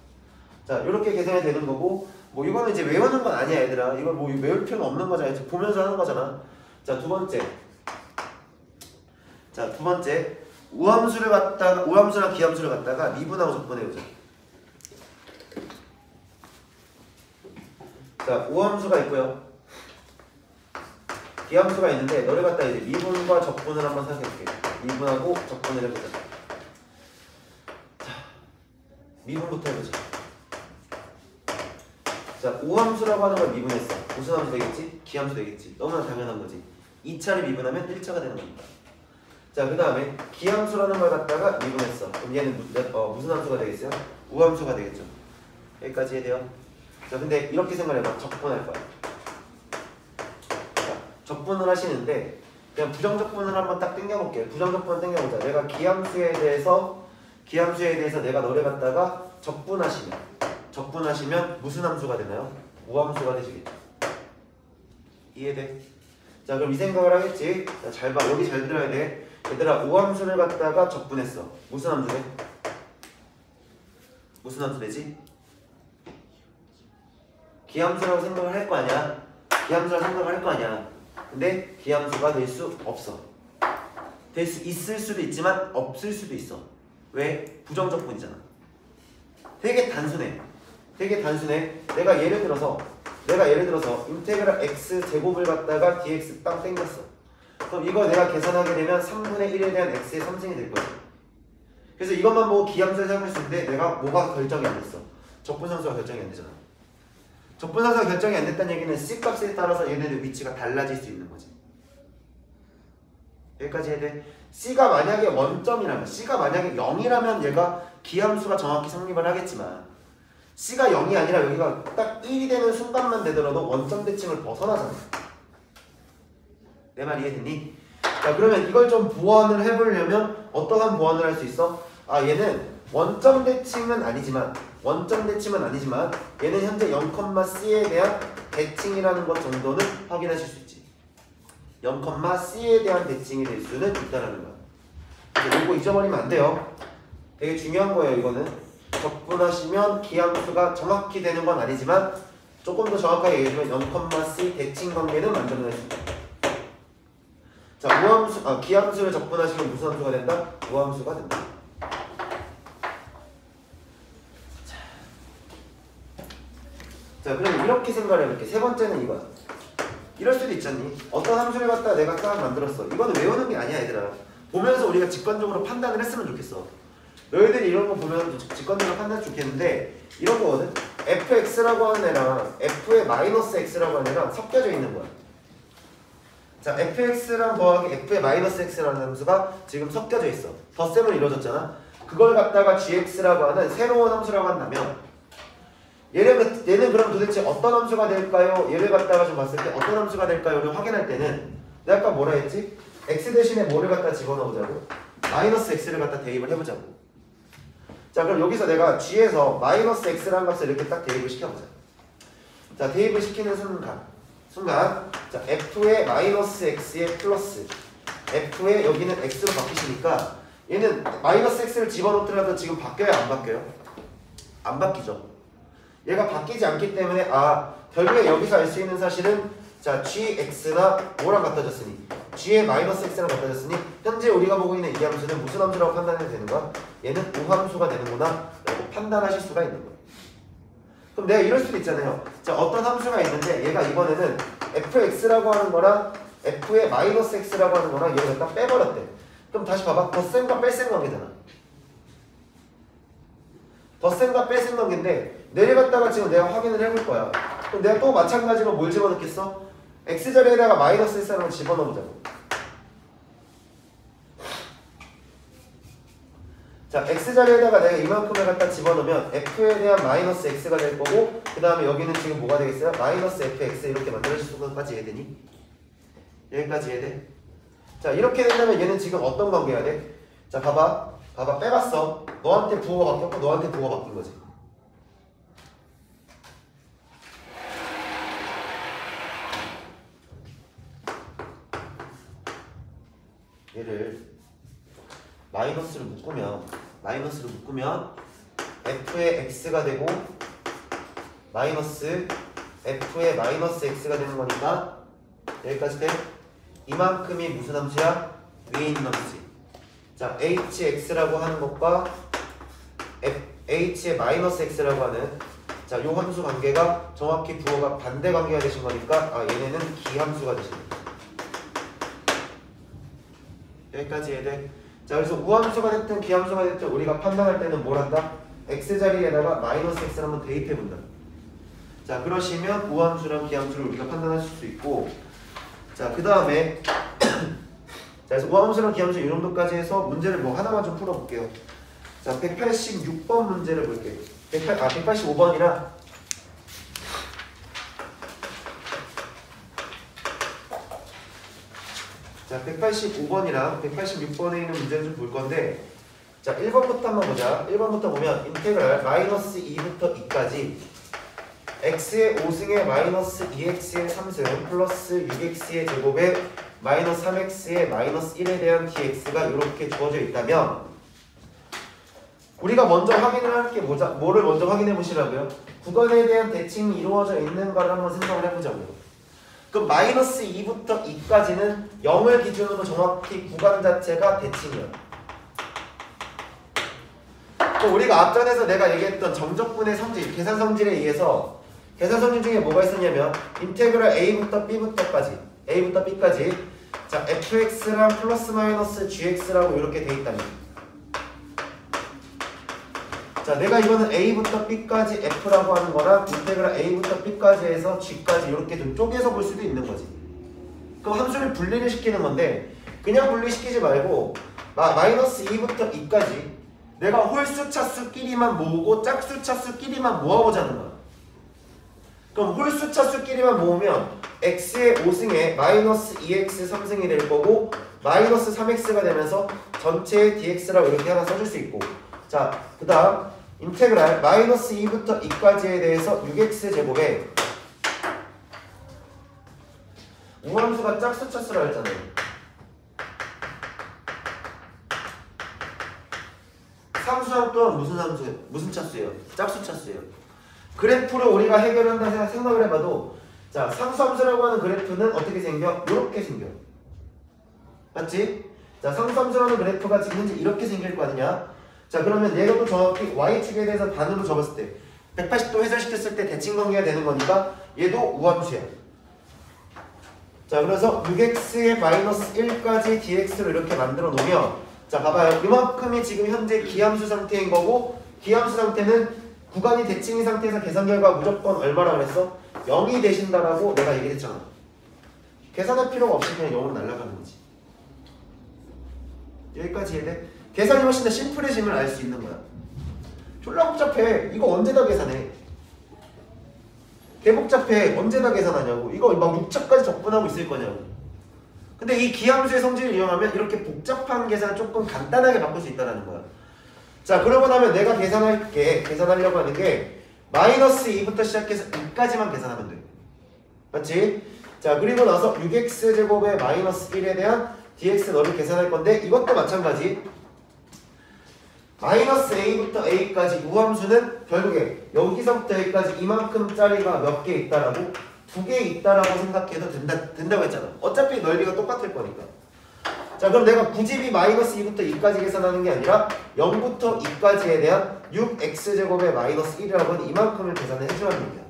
자 이렇게 계산이 되는 거고 뭐 이거는 이제 외우는 건 아니야 얘들아. 이걸 뭐 외울 필요는 없는 거잖아. 이제 보면서 하는 거잖아. 자 두 번째 우함수랑 기함수를 갖다가 미분하고 적분해보자. 자 우함수가 있고요. 기함수가 있는데 너를 갖다 이제 미분과 적분을 한번 생각해볼게. 미분하고 적분을 해보자. 자 미분부터 해보자. 자 우함수라고 하는 걸 미분했어. 무슨 함수 되겠지? 기함수 되겠지. 너무나 당연한 거지. 2차를 미분하면 1차가 되는 겁니다. 자 그 다음에 기함수라는 걸 갖다가 미분했어. 그럼 얘는 무슨 함수가 되겠어요? 우함수가 되겠죠. 여기까지 해야 돼요. 자 근데 이렇게 생각해봐. 적분할 거야. 자, 적분을 하시는데 그냥 부정적분을 한번 딱 땡겨볼게. 부정적분을 땡겨보자. 내가 기함수에 대해서 내가 너를 갖다가 적분하시면 무슨 함수가 되나요? 우함수가 되시겠죠. 이해돼? 자 그럼 이 생각을 하겠지. 자, 잘 봐. 여기 잘 들어야 돼. 얘들아 우함수를 갖다가 적분했어. 무슨 함수 돼? 무슨 함수 되지? 기함수라고 생각을 할 거 아니야. 기함수라고 생각을 할 거 아니야. 근데 기함수가 될 수 없어. 될 수 있을 수도 있지만 없을 수도 있어. 왜? 부정적분이잖아. 되게 단순해. 내가 예를 들어서 인테그랄 x 제곱을 갖다가 dx 땅 땡겼어. 그럼 이거 내가 계산하게 되면 3분의 1에 대한 x의 3승이 될 거야. 그래서 이것만 보고 기함수를 생각할 수 있는데 내가 뭐가 결정이 안 됐어? 적분상수가 결정이 안 되잖아. 적분상수가 결정이 안 됐다는 얘기는 c 값에 따라서 얘네들 위치가 달라질 수 있는 거지. 여기까지 해야 돼. c가 만약에 원점이라면, c가 만약에 0이라면 얘가 기함수가 정확히 성립을 하겠지만 c가 0이 아니라 여기가 딱 1이 되는 순간만 되더라도 원점 대칭을 벗어나잖아. 내 말 이해됐니? 자, 그러면 이걸 좀 보완을 해보려면 어떠한 보완을 할 수 있어? 아, 얘는 원점 대칭은 아니지만 얘는 현재 0,c에 대한 대칭이라는 것 정도는 확인하실 수 있지. 0,c에 대한 대칭이 될 수는 있다는 거야. 이거 잊어버리면 안 돼요. 되게 중요한 거예요. 이거는 적분하시면 기함수가 정확히 되는 건 아니지만 조금 더 정확하게 얘기해주면 0,c 대칭 관계는 만들어낼 수 있다. 자, 기함수를 적분하시면 무슨 함수가 된다? 우함수가 된다. 자, 그럼 이렇게 생각을 해볼게. 세 번째는 이거야. 이럴 수도 있잖니. 어떤 함수를 갖다가 내가 딱 만들었어. 이거는 외우는 게 아니야, 얘들아. 보면서 우리가 직관적으로 판단을 했으면 좋겠어. 너희들이 이런 거 보면 직관적으로 판단이 좋겠는데 이런 거거든. fx라고 하는 애랑 f의 마이너스 x라고 하는 애랑 섞여져 있는 거야. 자, fx랑 더하기 f의 마이너스 x라는 함수가 지금 섞여져 있어. 덧셈을 이루어졌잖아. 그걸 갖다가 gx라고 하는 새로운 함수라고 한다면 얘는 그럼 도대체 어떤 함수가 될까요? 얘를 갖다가 좀 봤을 때 어떤 함수가 될까요?를 확인할 때는 내가 아까 뭐라 했지? x 대신에 뭐를 갖다 집어넣어보자고? 마이너스 x를 갖다 대입을 해보자고. 자, 그럼 여기서 내가 g에서 마이너스 x라는 값을 이렇게 딱 대입을 시켜보자. 자, 대입을 시키는 순간 자, f의 마이너스 x의 플러스 f의 여기는 x로 바뀌시니까 얘는 마이너스 x를 집어넣더라도 지금 바뀌어요? 안 바뀌어요? 안 바뀌죠. 얘가 바뀌지 않기 때문에 결국에 여기서 알 수 있는 사실은 자, gx나 뭐랑 같아졌으니 g의 마이너스 x랑 같아졌으니 현재 우리가 보고 있는 이 함수는 무슨 함수라고 판단해야 되는가? 얘는 우함수가 되는구나 라고 판단하실 수가 있는 거예요. 그럼 내가 이럴 수도 있잖아요. 자, 어떤 함수가 있는데 얘가 이번에는 fx라고 하는 거랑 f의 마이너스 x라고 하는 거랑 얘를 딱 빼버렸대. 그럼 다시 봐봐. 덧셈과 뺄셈 관계잖아. 덧셈과 뺄셈 관계인데 내려갔다가 지금 내가 확인을 해볼 거야. 그럼 내가 또 마찬가지로 뭘 집어넣겠어? x자리에다가 마이너스 x라는 걸 집어넣어보자고. 자, x자리에다가 내가 이만큼을 갖다 집어넣으면 f에 대한 마이너스 x가 될 거고 그 다음에 여기는 지금 뭐가 되겠어요? 마이너스 fx 이렇게 만들어질 수까지 이해되니? 여기까지 이해돼? 자, 이렇게 된다면 얘는 지금 어떤 관계가 돼? 자, 봐봐 빼봤어. 너한테 부호가 바뀌었고 너한테 부호가 바뀐 거지. 얘를 마이너스로 묶으면 f의 x가 되고 마이너스 f의 마이너스 x가 되는 거니까 여기까지 돼? 이만큼이 무슨 함수야? 위에 있는 함수지. 자, hx라고 하는 것과 h의 마이너스 x라고 하는 자, 요 함수 관계가 정확히 부호가 반대 관계가 되신 거니까 얘네는 기함수가 되신 거야. 여기까지 이해돼? 자, 그래서 우함수가 됐든 기함수가 됐든 우리가 판단할 때는 뭘 한다? x자리에다가 마이너스 x를 한번 대입해 본다. 자, 그러시면 우함수랑 기함수를 우리가 판단하실 수 있고 자, 그 다음에 자, 그래서 우함수랑 기함수 이 정도까지 해서 문제를 뭐 하나만 좀 풀어볼게요. 자, 186번 문제를 볼게요. 185번이라 자, 185번이랑 186번에 있는 문제를 좀 볼 건데 자, 1번부터 한번 보자. 1번부터 보면 인테그랄 마이너스 2부터 2까지 x의 5승에 마이너스 2x의 3승 플러스 6x의 제곱에 마이너스 3x의 마이너스 1에 대한 dx가 이렇게 주어져 있다면 우리가 먼저 확인을 할 게 뭐를 먼저 확인해 보시라고요? 구간에 대한 대칭이 이루어져 있는가를 한번 생각을 해보자고요. 그럼 마이너스 2부터 2까지는 0을 기준으로 정확히 구간 자체가 대칭이에요. 그럼 우리가 앞전에서 내가 얘기했던 정적분의 성질, 계산 성질에 의해서 계산 성질 중에 뭐가 있었냐면 인테그랄 a부터 b부터까지 a부터 b까지 자, fx랑 플러스 마이너스 gx라고 이렇게 돼 있다면 자, 내가 이거는 a부터 b까지 f라고 하는 거랑 인테그랄 a부터 b까지 해서 g까지 이렇게 좀 쪼개서 볼 수도 있는 거지. 그럼 함수를 분리를 시키는 건데 그냥 분리시키지 말고 마이너스 2부터 2까지 내가 홀수 차수끼리만 모으고 짝수 차수끼리만 모아보자는 거야. 그럼 홀수 차수끼리만 모으면 x의 5승에 마이너스 2x 3승이 될 거고 마이너스 3x가 되면서 전체의 dx라고 이렇게 하나 써줄 수 있고, 자 그 다음 인테그랄 마이너스 2부터 2까지에 대해서 6x 제곱에 우함수가 짝수 차수라 했잖아요. 상수함 또한 무슨 차수예요? 짝수 차수예요. 그래프를 우리가 해결한다 생각을 해봐도, 자 상수함수라고 하는 그래프는 어떻게 생겨? 이렇게 생겨. 맞지? 자 상수함수라는 그래프가 지금 현재 이렇게 생길 거 아니냐? 자 그러면 얘가 또 정확히 y축에 대해서 반으로 접었을 때 180도 회전시켰을 때 대칭관계가 되는 거니까 얘도 우함수야. 자 그래서 6x의 마이너스 1까지 dx로 이렇게 만들어 놓으면, 자 봐봐요. 이만큼이 지금 현재 기함수 상태인 거고, 기함수 상태는 구간이 대칭인 상태에서 계산 결과 무조건 얼마라고 그랬어? 0이 되신다라고 내가 얘기했잖아. 계산할 필요가 없이 그냥 0으로 날아가는 거지. 여기까지 이해돼? 계산이 훨씬 더 심플해짐을 알 수 있는 거야. 졸라 복잡해. 이거 언제 다 계산해? 개복잡해. 언제 다 계산하냐고. 이거 막 6차까지 적분하고 있을 거냐고. 근데 이 기함수의 성질을 이용하면 이렇게 복잡한 계산을 조금 간단하게 바꿀 수 있다는 거야. 자 그러고 나면 내가 계산하려고 하는 게 마이너스 2부터 시작해서 2까지만 계산하면 돼. 맞지? 자 그리고 나서 6x제곱의 마이너스 1에 대한 dx 너를 계산할 건데, 이것도 마찬가지. 마이너스 a부터 a까지 우함수는 결국에 여기서부터 여기까지 이만큼짜리가 몇 개 있다라고, 2개 있다라고 생각해도 된다고 했잖아. 어차피 넓이가 똑같을 거니까. 자 그럼 내가 굳이 마이너스 2부터 2까지 계산하는 게 아니라 0부터 2까지에 대한 6x제곱의 마이너스 1이라고 하는 이만큼을 계산을 해주라는 얘기야.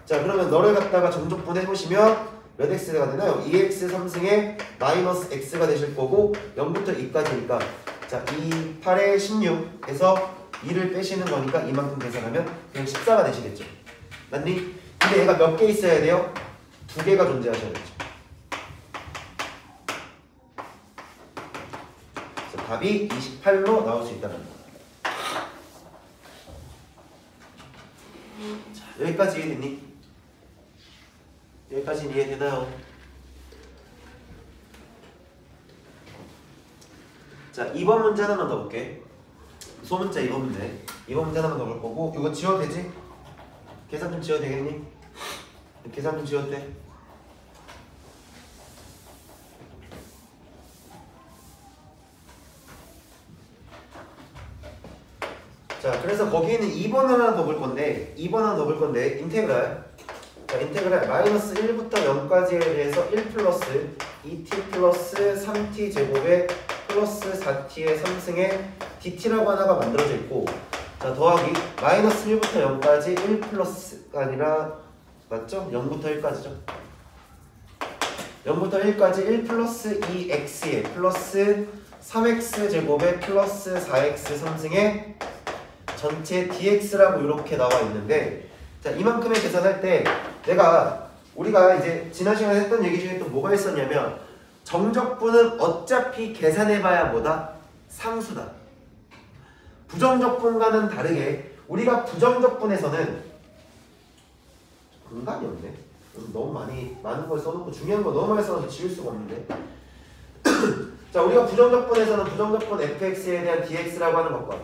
자 그러면 너를 갖다가 정적분 해보시면 몇 x가 되나요? 2x 3승에 마이너스 x가 되실 거고, 0부터 2까지니까 자 2, 8에 16에서 2를 빼시는 거니까 이만큼 계산하면 그냥 14가 되시겠죠. 맞니? 근데 얘가 몇 개 있어야 돼요? 2개가 존재하셔야겠죠. 그래서 답이 28로 나올 수 있다는 거예요. 자, 여기까지 이해됐니? 여기까지는 이해되나요? 자 2번 문제 하나만 더 볼게. 소문자 2번 문제. 2번 문제 하나만 더 볼 거고, 이거 지워도 되지? 계산 좀 지워도 되겠니? 계산 좀 지워도 돼? 자 그래서 거기에는 2번 하나 더 볼 건데, 2번 하나 더 볼 건데 인테그랄, 자 인테그랄 마이너스 1부터 0까지에 대해서 1 플러스 2t 플러스 3t 제곱에 플러스 4t의 3승에 dt라고 하나가 만들어져 있고, 자 더하기 마이너스 1부터 0까지 1 플러스가 아니라, 맞죠? 0부터 1까지죠. 0부터 1까지 1 플러스 2x에 플러스 3x 제곱에 플러스 4x 3승에 전체 dx라고 이렇게 나와 있는데, 자 이만큼의 계산할 때 우리가 이제 지난 시간에 했던 얘기 중에 또 뭐가 있었냐면, 정적분은 어차피 계산해봐야 뭐다? 상수다. 부정적분과는 다르게 우리가 부정적분에서는 공간이 없네. 너무 많은 걸 써놓고 중요한 거 너무 많이 써서 지울 수가 없는데. 자 우리가 부정적분에서는 부정적분 fx에 대한 dx라고 하는 것과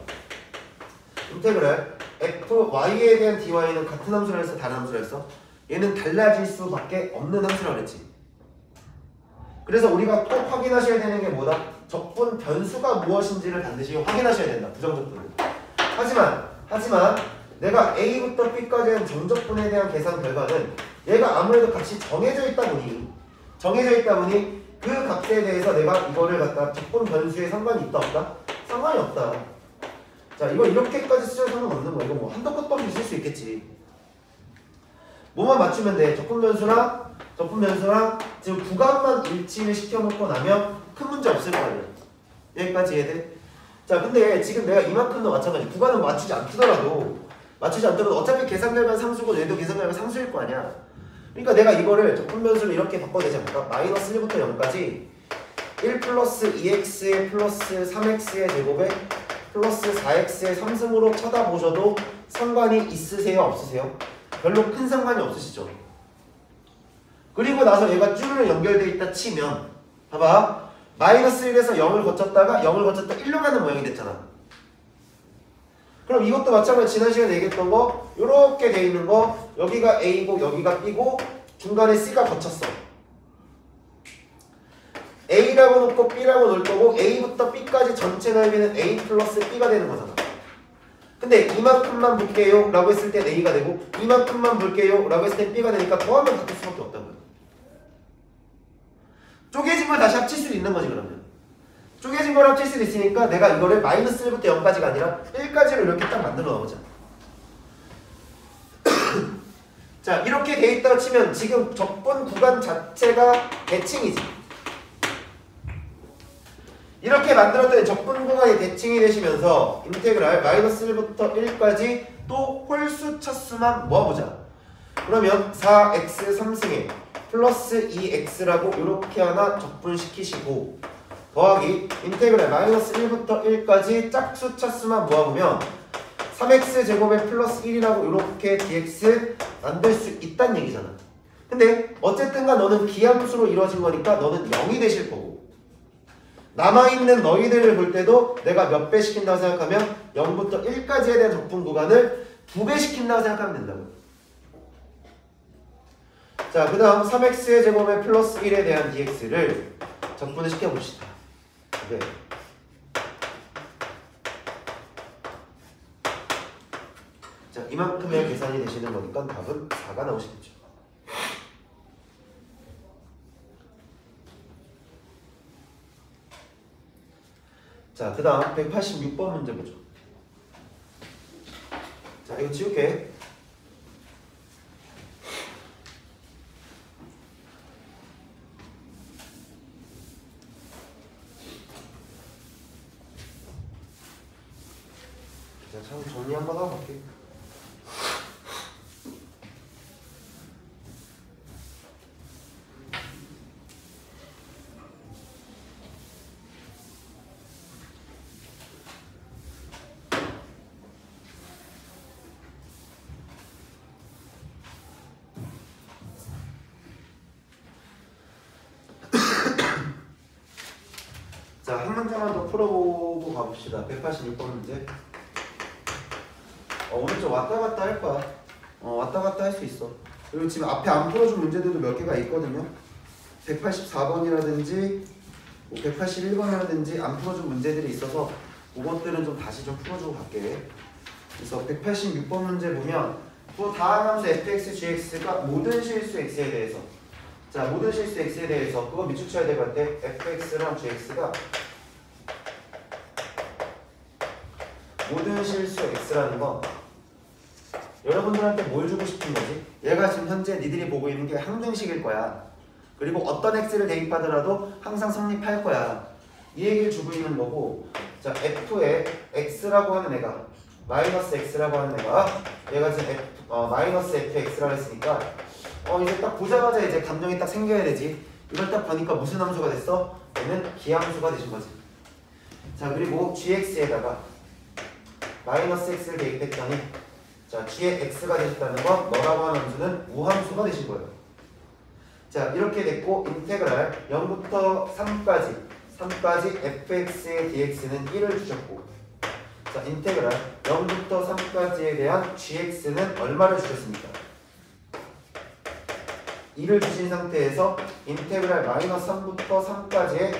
인테그랄 fy에 대한 dy는 같은 함수라 해서 다른 함수라 했어. 얘는 달라질 수밖에 없는 함수라 그랬지. 그래서 우리가 꼭 확인하셔야 되는 게 뭐다? 적분 변수가 무엇인지를 반드시 확인하셔야 된다. 부정적분은. 하지만 내가 a부터 b까지 한 정적분에 대한 계산 결과는 얘가 아무래도 값이 정해져 있다 보니 그 값에 대해서 내가 이거를 갖다 적분 변수에 상관이 있다 없다? 상관이 없다. 자 이거 이렇게까지 쓰셔도 상관없는 거야. 이거 뭐 한도 끝도 없이 쓸 수 있겠지. 뭐만 맞추면 돼. 적분 변수랑 지금 구간만 일치를 시켜놓고 나면 큰 문제 없을 거 아니야. 여기까지 이해돼? 자 근데 지금 내가 이만큼도 마찬가지. 구간은 맞추지 않더라도 어차피 계산 결과는 상수고 얘도 계산 결과는 상수일 거 아니야. 그러니까 내가 이거를 적분 변수를 이렇게 바꿔도 되지 않을까? 마이너스 1부터 0까지 1 플러스 2x의 플러스 3x의 제곱에 플러스 4x의 3승으로 쳐다보셔도 상관이 있으세요? 없으세요? 별로 큰 상관이 없으시죠? 그리고 나서 얘가 쭈르륵 연결되어 있다 치면 봐봐. 마이너스 1에서 0을 거쳤다가 0을 거쳤다 1로 가는 모양이 됐잖아. 그럼 이것도 마찬가지로 지난 시간에 얘기했던 거 요렇게 돼 있는 거 여기가 A고 여기가 B고 중간에 C가 거쳤어. A라고 놓고 B라고 놓을 거고 A부터 B까지 전체 넓이는 A 플러스 B가 되는 거잖아. 근데 이만큼만 볼게요 라고 했을 땐 A가 되고 이만큼만 볼게요 라고 했을 땐 B가 되니까 더하면 바뀔 수밖에 없다는 거야. 쪼개진 걸 다시 합칠 수 있는 거지. 그러면 쪼개진 걸 합칠 수 있으니까 내가 이거를 마이너스 1부터 0까지가 아니라 1까지로 이렇게 딱 만들어 넣어보자. 자, 이렇게 돼 있다고 치면 지금 적분 구간 자체가 대칭이지. 이렇게 만들었더니 적분 구간이 대칭이 되시면서 인테그랄 마이너스 1부터 1까지 또 홀수 차수만 모아보자. 그러면 4x 3승에 플러스 2x라고 이렇게 하나 적분시키시고 더하기 인테그랄 마이너스 1부터 1까지 짝수 차수만 모아보면 3x 제곱에 플러스 1이라고 이렇게 dx 만들 수 있다는 얘기잖아. 근데 어쨌든간 너는 기함수로 이루어진 거니까 너는 0이 되실 거고 남아있는 너희들을 볼 때도 내가 몇 배 시킨다고 생각하면 0부터 1까지에 대한 적분 구간을 2배 시킨다고 생각하면 된다고. 자, 그 다음 3x의 제곱에 플러스 1에 대한 dx를 적분을 시켜봅시다. 네. 자, 이만큼의 계산이 되시는 거니까 답은 4가 나오시겠죠. 자, 그 다음 186번 문제 보죠. 자, 이거 지울게. 자, 참 정리 한번 하고 갈게. 자, 한 문제만 더 풀어보고 가봅시다. 186번 문제. 오늘 좀 왔다 갔다 할 거야. 왔다 갔다 할 수 있어. 그리고 지금 앞에 안 풀어준 문제들도 몇 개가 있거든요. 184번이라든지 181번이라든지 안 풀어준 문제들이 있어서 그것들은 좀 다시 좀 풀어주고 갈게. 그래서 186번 문제 보면 또 다음 함수 fx, gx가 모든 실수 x에 대해서 자, 모든 실수 x에 대해서 그거 밑줄 대할 때 fx랑 gx가 모든 실수 x라는 건 여러분들한테 뭘 주고 싶은 거지? 얘가 지금 현재 니들이 보고 있는 게 항등식일 거야. 그리고 어떤 x를 대입하더라도 항상 성립할 거야. 이 얘기를 주고 있는 거고, 자, f에 x라고 하는 애가 마이너스 x라고 하는 애가 얘가 지금 마이너스 fx라고 했으니까 이제 딱 보자마자 이제 감정이 딱 생겨야 되지. 이걸 딱 보니까 무슨 함수가 됐어? 얘는 기함수가 되신 거지. 자, 그리고 gx에다가 마이너스 x를 대입했더니 자, g의 x가 되셨다는 건 너라고 하는 함수는 우함수가 되신 거예요. 자, 이렇게 됐고 인테그랄 0부터 3까지 fx의 dx는 1을 주셨고 자, 인테그랄 0부터 3까지에 대한 gx는 얼마를 주셨습니까? 2를 주신 상태에서 인테그랄 마이너스 3부터 3까지의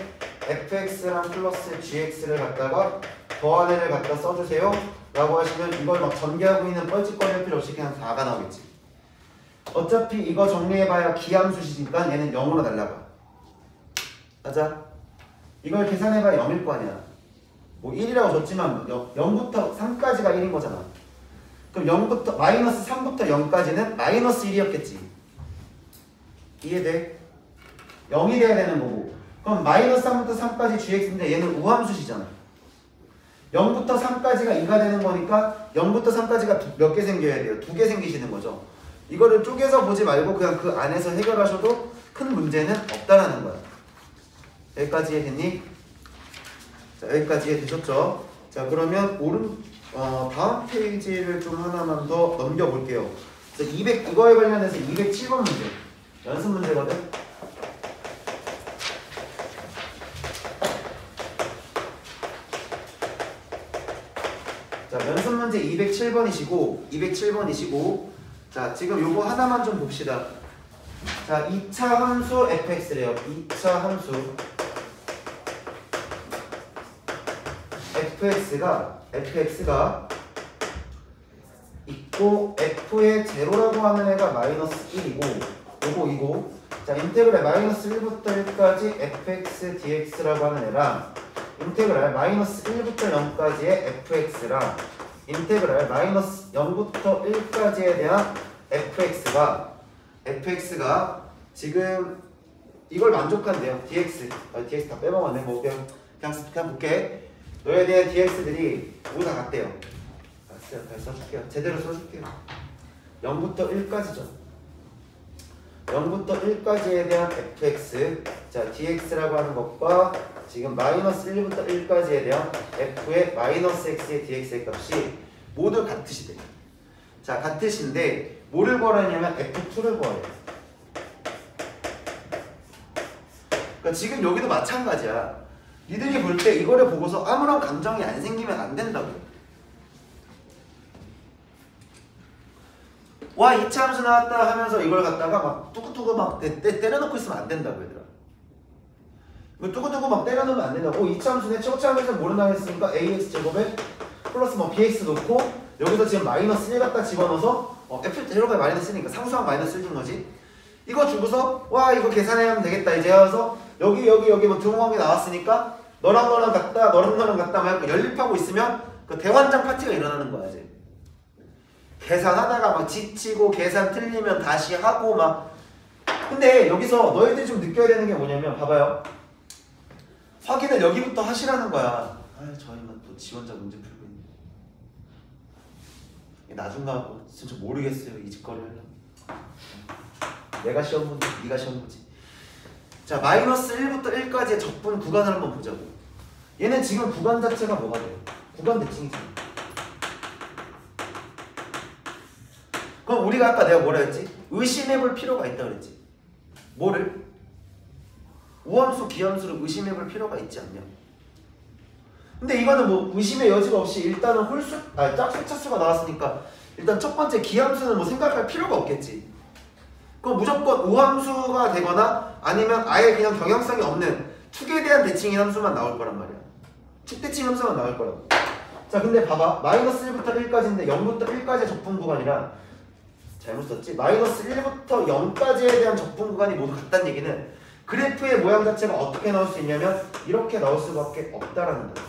fx랑 플러스 gx를 갖다가 더한 애를 갖다 써주세요 라고 하시면 이걸 막 전개하고 있는 뻘짓거릴 필요 없이 그냥 4가 나오겠지. 어차피 이거 정리해봐야 기함수시니까 얘는 0으로 날라가. 맞아? 이걸 계산해봐야 0일 거 아니야. 뭐 1이라고 줬지만 0부터 3까지가 1인 거잖아. 그럼 0부터 마이너스 3부터 0까지는 마이너스 1이었겠지. 이해돼? 0이 돼야 되는 거고. 그럼 마이너스 3부터 3까지 gx인데 얘는 우함수시잖아. 0부터 3까지가 2가 되는 거니까 0부터 3까지가 몇 개 생겨야 돼요? 2개 생기시는 거죠. 이거를 쪼개서 보지 말고 그냥 그 안에서 해결하셔도 큰 문제는 없다라는 거야. 여기까지 이해됐니? 자, 여기까지 이해되셨죠? 자, 그러면 다음 페이지를 좀 하나만 더 넘겨볼게요. 이거에 관련해서 207번 문제 연습 문제거든. 문제 207번이시고 자 지금 요거 하나만 좀 봅시다. 자 2차 함수 fx래요. 2차 함수 fx가 있고 f의 제로라고 하는 애가 마이너스 1이고 요거 자 인테그랄 마이너스 1부터 1까지 fx dx라고 하는 애랑 인테그랄 마이너스 1부터 0까지의 fx랑 인테그랄 마이너스 0부터 1까지에 대한 fx가 지금 이걸 만족한대요. dx 다 빼먹었네. 뭐 그냥 볼게. 너에 대한 dx들이 모두 다 같대요. 잘 써줄게요. 제대로 써줄게요. 0부터 1까지죠. 0부터 1까지에 대한 fx 자 dx라고 하는 것과 지금 마이너스 1부터 1까지에 대한 f의 마이너스 x의 dx의 값이 모두 같으시대요. 자 같으신데 뭐를 구하냐면 f2를 구하래요. 그러니까 지금 여기도 마찬가지야. 니들이 볼 때 이거를 보고서 아무런 감정이 안 생기면 안 된다고요. 와 2차 함수 나왔다 하면서 이걸 갖다가 막 뚜구뚜구 막 때려놓고 있으면 안 된다고 얘들아. 이거 뚜구뚜구 막 때려놓으면 안 된다고. 2차 함수네 첫째 함수에서 뭐를 나왔으니까 ax 제곱에 플러스 뭐 bx 놓고 여기서 지금 마이너스 1 갖다 집어넣어서 f 제로가 마이너스 1이니까 상수항 마이너스 1인 거지. 이거 주고서 와 이거 계산하면 되겠다 이제 해서 여기 뭐 등호항이 나왔으니까 너랑 같다 막 연립하고 있으면 그 대환장 파티가 일어나는 거야 이제. 계산하다가 막 지치고 계산 틀리면 다시 하고 막. 근데 여기서 너희들이 좀 느껴야 되는 게 뭐냐면 봐봐요. 확인을 여기부터 하시라는 거야. 저희만 또 지원자 문제 풀고 있네. 나중 가고 진짜 모르겠어요 이 짓거리 하려면. 내가 시험 본지 네가 시험 보지. 자 마이너스 1부터 1까지의 적분 구간을 한번 보자고. 얘는 지금 구간 자체가 뭐가 돼요? 구간 대칭이잖아. 그럼 우리가 아까 내가 뭐라 했지? 의심해 볼 필요가 있다 그랬지. 뭐를? 우함수 기함수를 의심해 볼 필요가 있지 않냐. 근데 이거는 뭐 의심의 여지가 없이 일단은 짝수 차수가 나왔으니까 일단 첫 번째 기함수는 뭐 생각할 필요가 없겠지. 그럼 무조건 우함수가 되거나 아니면 아예 그냥 경향성이 없는 축에 대한 대칭인 함수만 나올 거란 말이야. 축대칭 함수만 나올 거라고. 자 근데 봐봐. 마이너스 1부터 1까지인데 0부터 1까지의 적분 구간이랑 잘못 썼지? 마이너스 1부터 0까지에 대한 적분 구간이 모두 같다는 얘기는 그래프의 모양 자체가 어떻게 나올 수 있냐면 이렇게 나올 수밖에 없다라는 거야.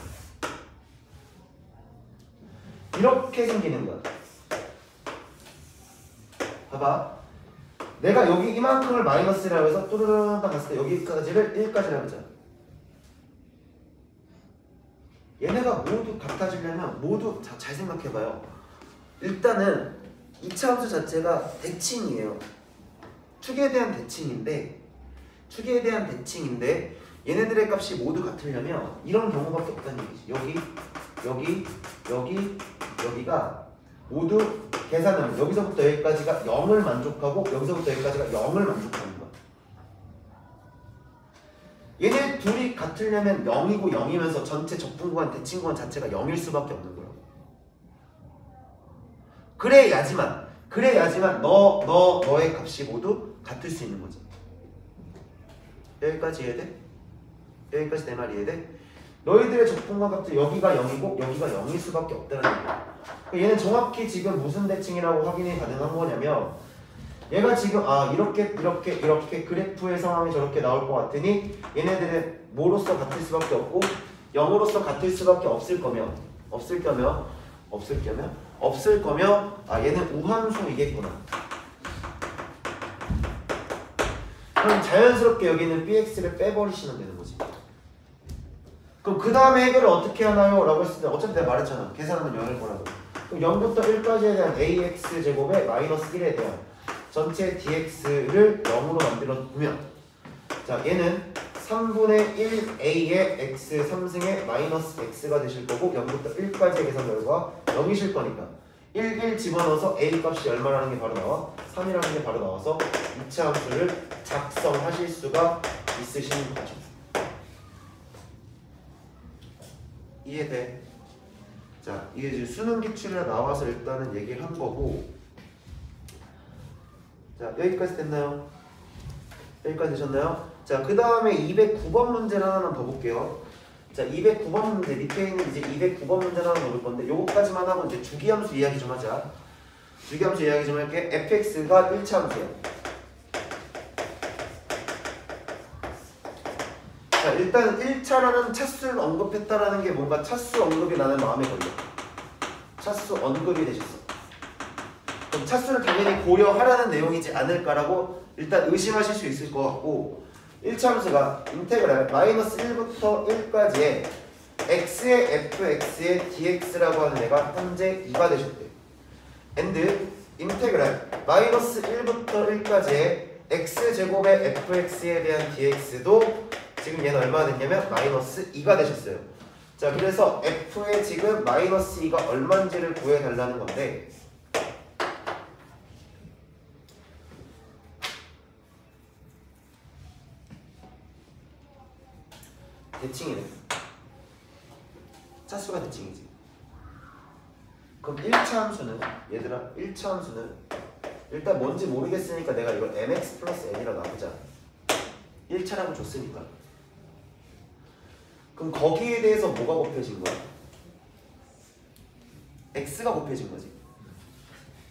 이렇게 생기는 거야. 봐봐. 내가 여기 이만큼을 마이너스라고 해서 뚜루루루 딱 갔을 때 여기까지를 1까지라고 하자. 얘네가 모두 같아지려면 모두 잘 생각해봐요. 일단은 2차 함수 자체가 대칭이에요. 축에 대한 대칭인데 얘네들의 값이 모두 같으려면 이런 경우밖에 없다는 얘기지. 여기가 모두 계산하면 여기서부터 여기까지가 0을 만족하고 여기서부터 여기까지가 0을 만족하는 거야. 얘네 둘이 같으려면 0이고 0이면서 전체 적분구간 대칭구간 자체가 0일 수밖에 없는 거야. 그래야지만 너의 값이 모두 같을 수 있는 거지. 여기까지 이해돼? 여기까지 내 말이 이해돼? 너희들의 적분과 값도 여기가 0이고 여기가 0일 수밖에 없다는 거야. 얘는 정확히 지금 무슨 대칭이라고 확인이 가능한 거냐면 얘가 지금 이렇게 그래프의 상황이 저렇게 나올 것 같으니 얘네들은 뭐로서 같을 수밖에 없고 0으로서 같을 수밖에 없을 거면 얘는 우함수이겠구나. 그럼 자연스럽게 여기는 bx를 빼버리시면 되는 거지. 그럼 그 다음에 해결을 어떻게 하나요? 라고 했을 때 어차피 내가 말했잖아. 계산하면 0일 거라고. 그럼 0부터 1까지에 대한 ax 제곱에 마이너스 1에 대한 전체 dx를 0으로 만들어 보면 자 얘는 3분의 1a의 x 3승의 마이너스 x가 되실 거고 0부터 1까지의 계산 결과 0이실 거니까 1 집어넣어서 a 값이 얼마라는 게 바로 나와 3이라는 게 바로 나와서 2차 함수를 작성하실 수가 있으신 거죠. 이해돼? 자, 이게 이제 수능 기출에 나와서 일단은 얘기를 한 거고. 자, 여기까지 됐나요? 여기까지 되셨나요? 자, 그 다음에 209번 문제를 하나만 더 볼게요. 자, 209번 문제 밑에 있는 이제 209번 문제를 하나 더 볼 건데 요거까지만 하고 이제 주기함수 이야기 좀 하자. 주기함수 이야기 좀 할게. fx가 1차 함수야. 자, 일단 1차라는 차수를 언급했다라는 게 뭔가 차수 언급이 나는 마음에 걸려. 차수 언급이 되셨어. 그럼 차수를 당연히 고려하라는 내용이지 않을까라고 일단 의심하실 수 있을 것 같고 1차 함수가 인테그랄 마이너스 1부터 1까지의 x의 fx의 dx라고 하는 애가 현재 2가 되셨대. and 인테그랄 마이너스 1부터 1까지의 x제곱의 fx에 대한 dx도 지금 얘는 얼마나 됐냐면 마이너스 2가 되셨어요. 자, 그래서 f의 지금 마이너스 2가 얼마인지를 구해달라는 건데 대칭이네. 차수가 대칭이지. 그럼 1차 함수는 얘들아 1차 함수는 일단 뭔지 모르겠으니까 내가 이걸 mx 플러스 n이라고 놔보자. 1차라고 줬으니까. 그럼 거기에 대해서 뭐가 곱해진 거야? x가 곱해진 거지.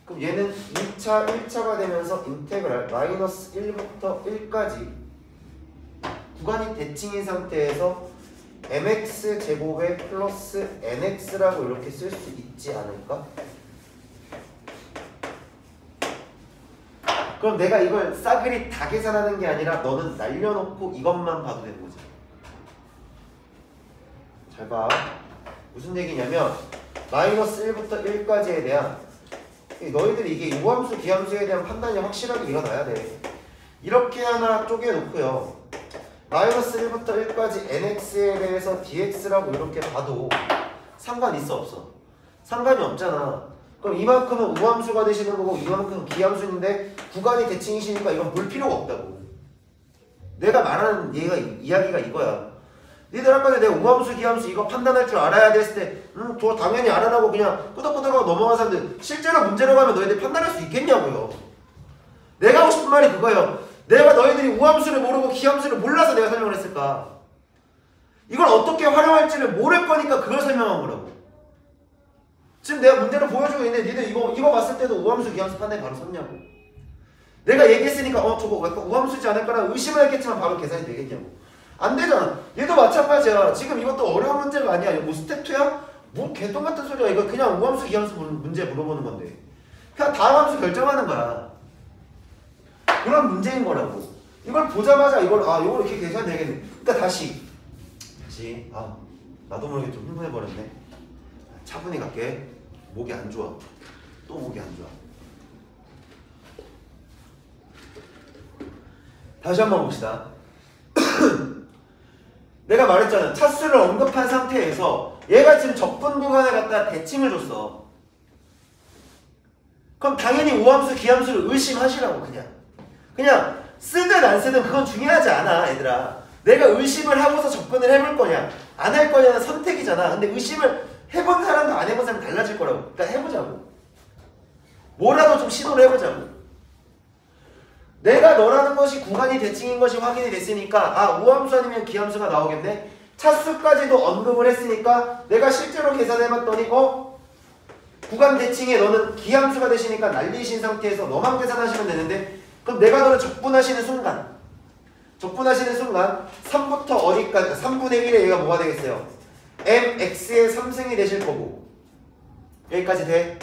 그럼 얘는 2차 1차가 되면서 인테그랄 마이너스 1부터 1까지 구간이 대칭인 상태에서 mx 제곱에 플러스 nx라고 이렇게 쓸 수 있지 않을까? 그럼 내가 이걸 싸그리 다 계산하는 게 아니라 너는 날려놓고 이것만 봐도 되는 거지. 잘 봐. 무슨 얘기냐면 마이너스 1부터 1까지에 대한 너희들이 이게 우함수 기함수에 대한 판단이 확실하게 일어나야 돼. 이렇게 하나 쪼개놓고요. 마이너스 1부터 1까지 nx에 대해서 dx라고 이렇게 봐도 상관 있어 없어? 상관이 없잖아. 그럼 이만큼은 우함수가 되시는 거고 이만큼은 기함수인데 구간이 대칭이시니까 이건 볼 필요가 없다고. 내가 말하는 이야기가 이거야. 니들 아까 전에 내가 우함수 기함수 이거 판단할 줄 알아야 됐을 때 저 당연히 알아라고 그냥 끄덕끄덕하고 넘어간 사람들 실제로 문제로 가면 너희들 판단할 수 있겠냐고요. 내가 하고 싶은 말이 그거예요. 내가 너희들이 우함수를 모르고 기함수를 몰라서 내가 설명을 했을까? 이걸 어떻게 활용할지를 모를 거니까 그걸 설명한 거라고. 지금 내가 문제를 보여주고 있는데 니들 이거 봤을 때도 우함수 기함수 판단이 바로 섰냐고. 내가 얘기했으니까 저거 약간 우함수지 않을까라는 의심을 했겠지만 바로 계산이 되겠냐고. 안 되잖아. 얘도 마찬가지야. 지금 이것도 어려운 문제가 아니야. 뭐 스텝 2야? 뭐 개똥 같은 소리야. 이거 그냥 우함수 기함수 문제 물어보는 건데 그냥 다음 함수 결정하는 거야. 그런 문제인 거라고. 이걸 보자마자 이걸 이거 이렇게 계산이 되겠네. 그러니까 다시 나도 모르게 좀 흥분해버렸네. 차분히 갈게. 목이 안 좋아. 또 목이 안 좋아. 다시 한번 봅시다. 내가 말했잖아. 차수를 언급한 상태에서 얘가 지금 적분 구간에 갖다 대칭을 줬어. 그럼 당연히 우함수 기함수를 의심하시라고. 그냥 쓰든 안 쓰든 그건 중요하지 않아 얘들아. 내가 의심을 하고서 접근을 해볼 거냐 안 할 거냐는 선택이잖아. 근데 의심을 해본 사람도 안 해본 사람 달라질 거라고. 그러니까 해보자고. 뭐라도 좀 시도를 해보자고. 내가 너라는 것이 구간이 대칭인 것이 확인이 됐으니까 우함수 아니면 기함수가 나오겠네. 차수까지도 언급을 했으니까 내가 실제로 계산해봤더니 구간 대칭에 너는 기함수가 되시니까 날리신 상태에서 너만 계산하시면 되는데 그럼 내가 너를 적분하시는 순간 3부터 어디까지 3분의 1에 얘가 뭐가 되겠어요? mx의 3승이 되실 거고 여기까지 돼?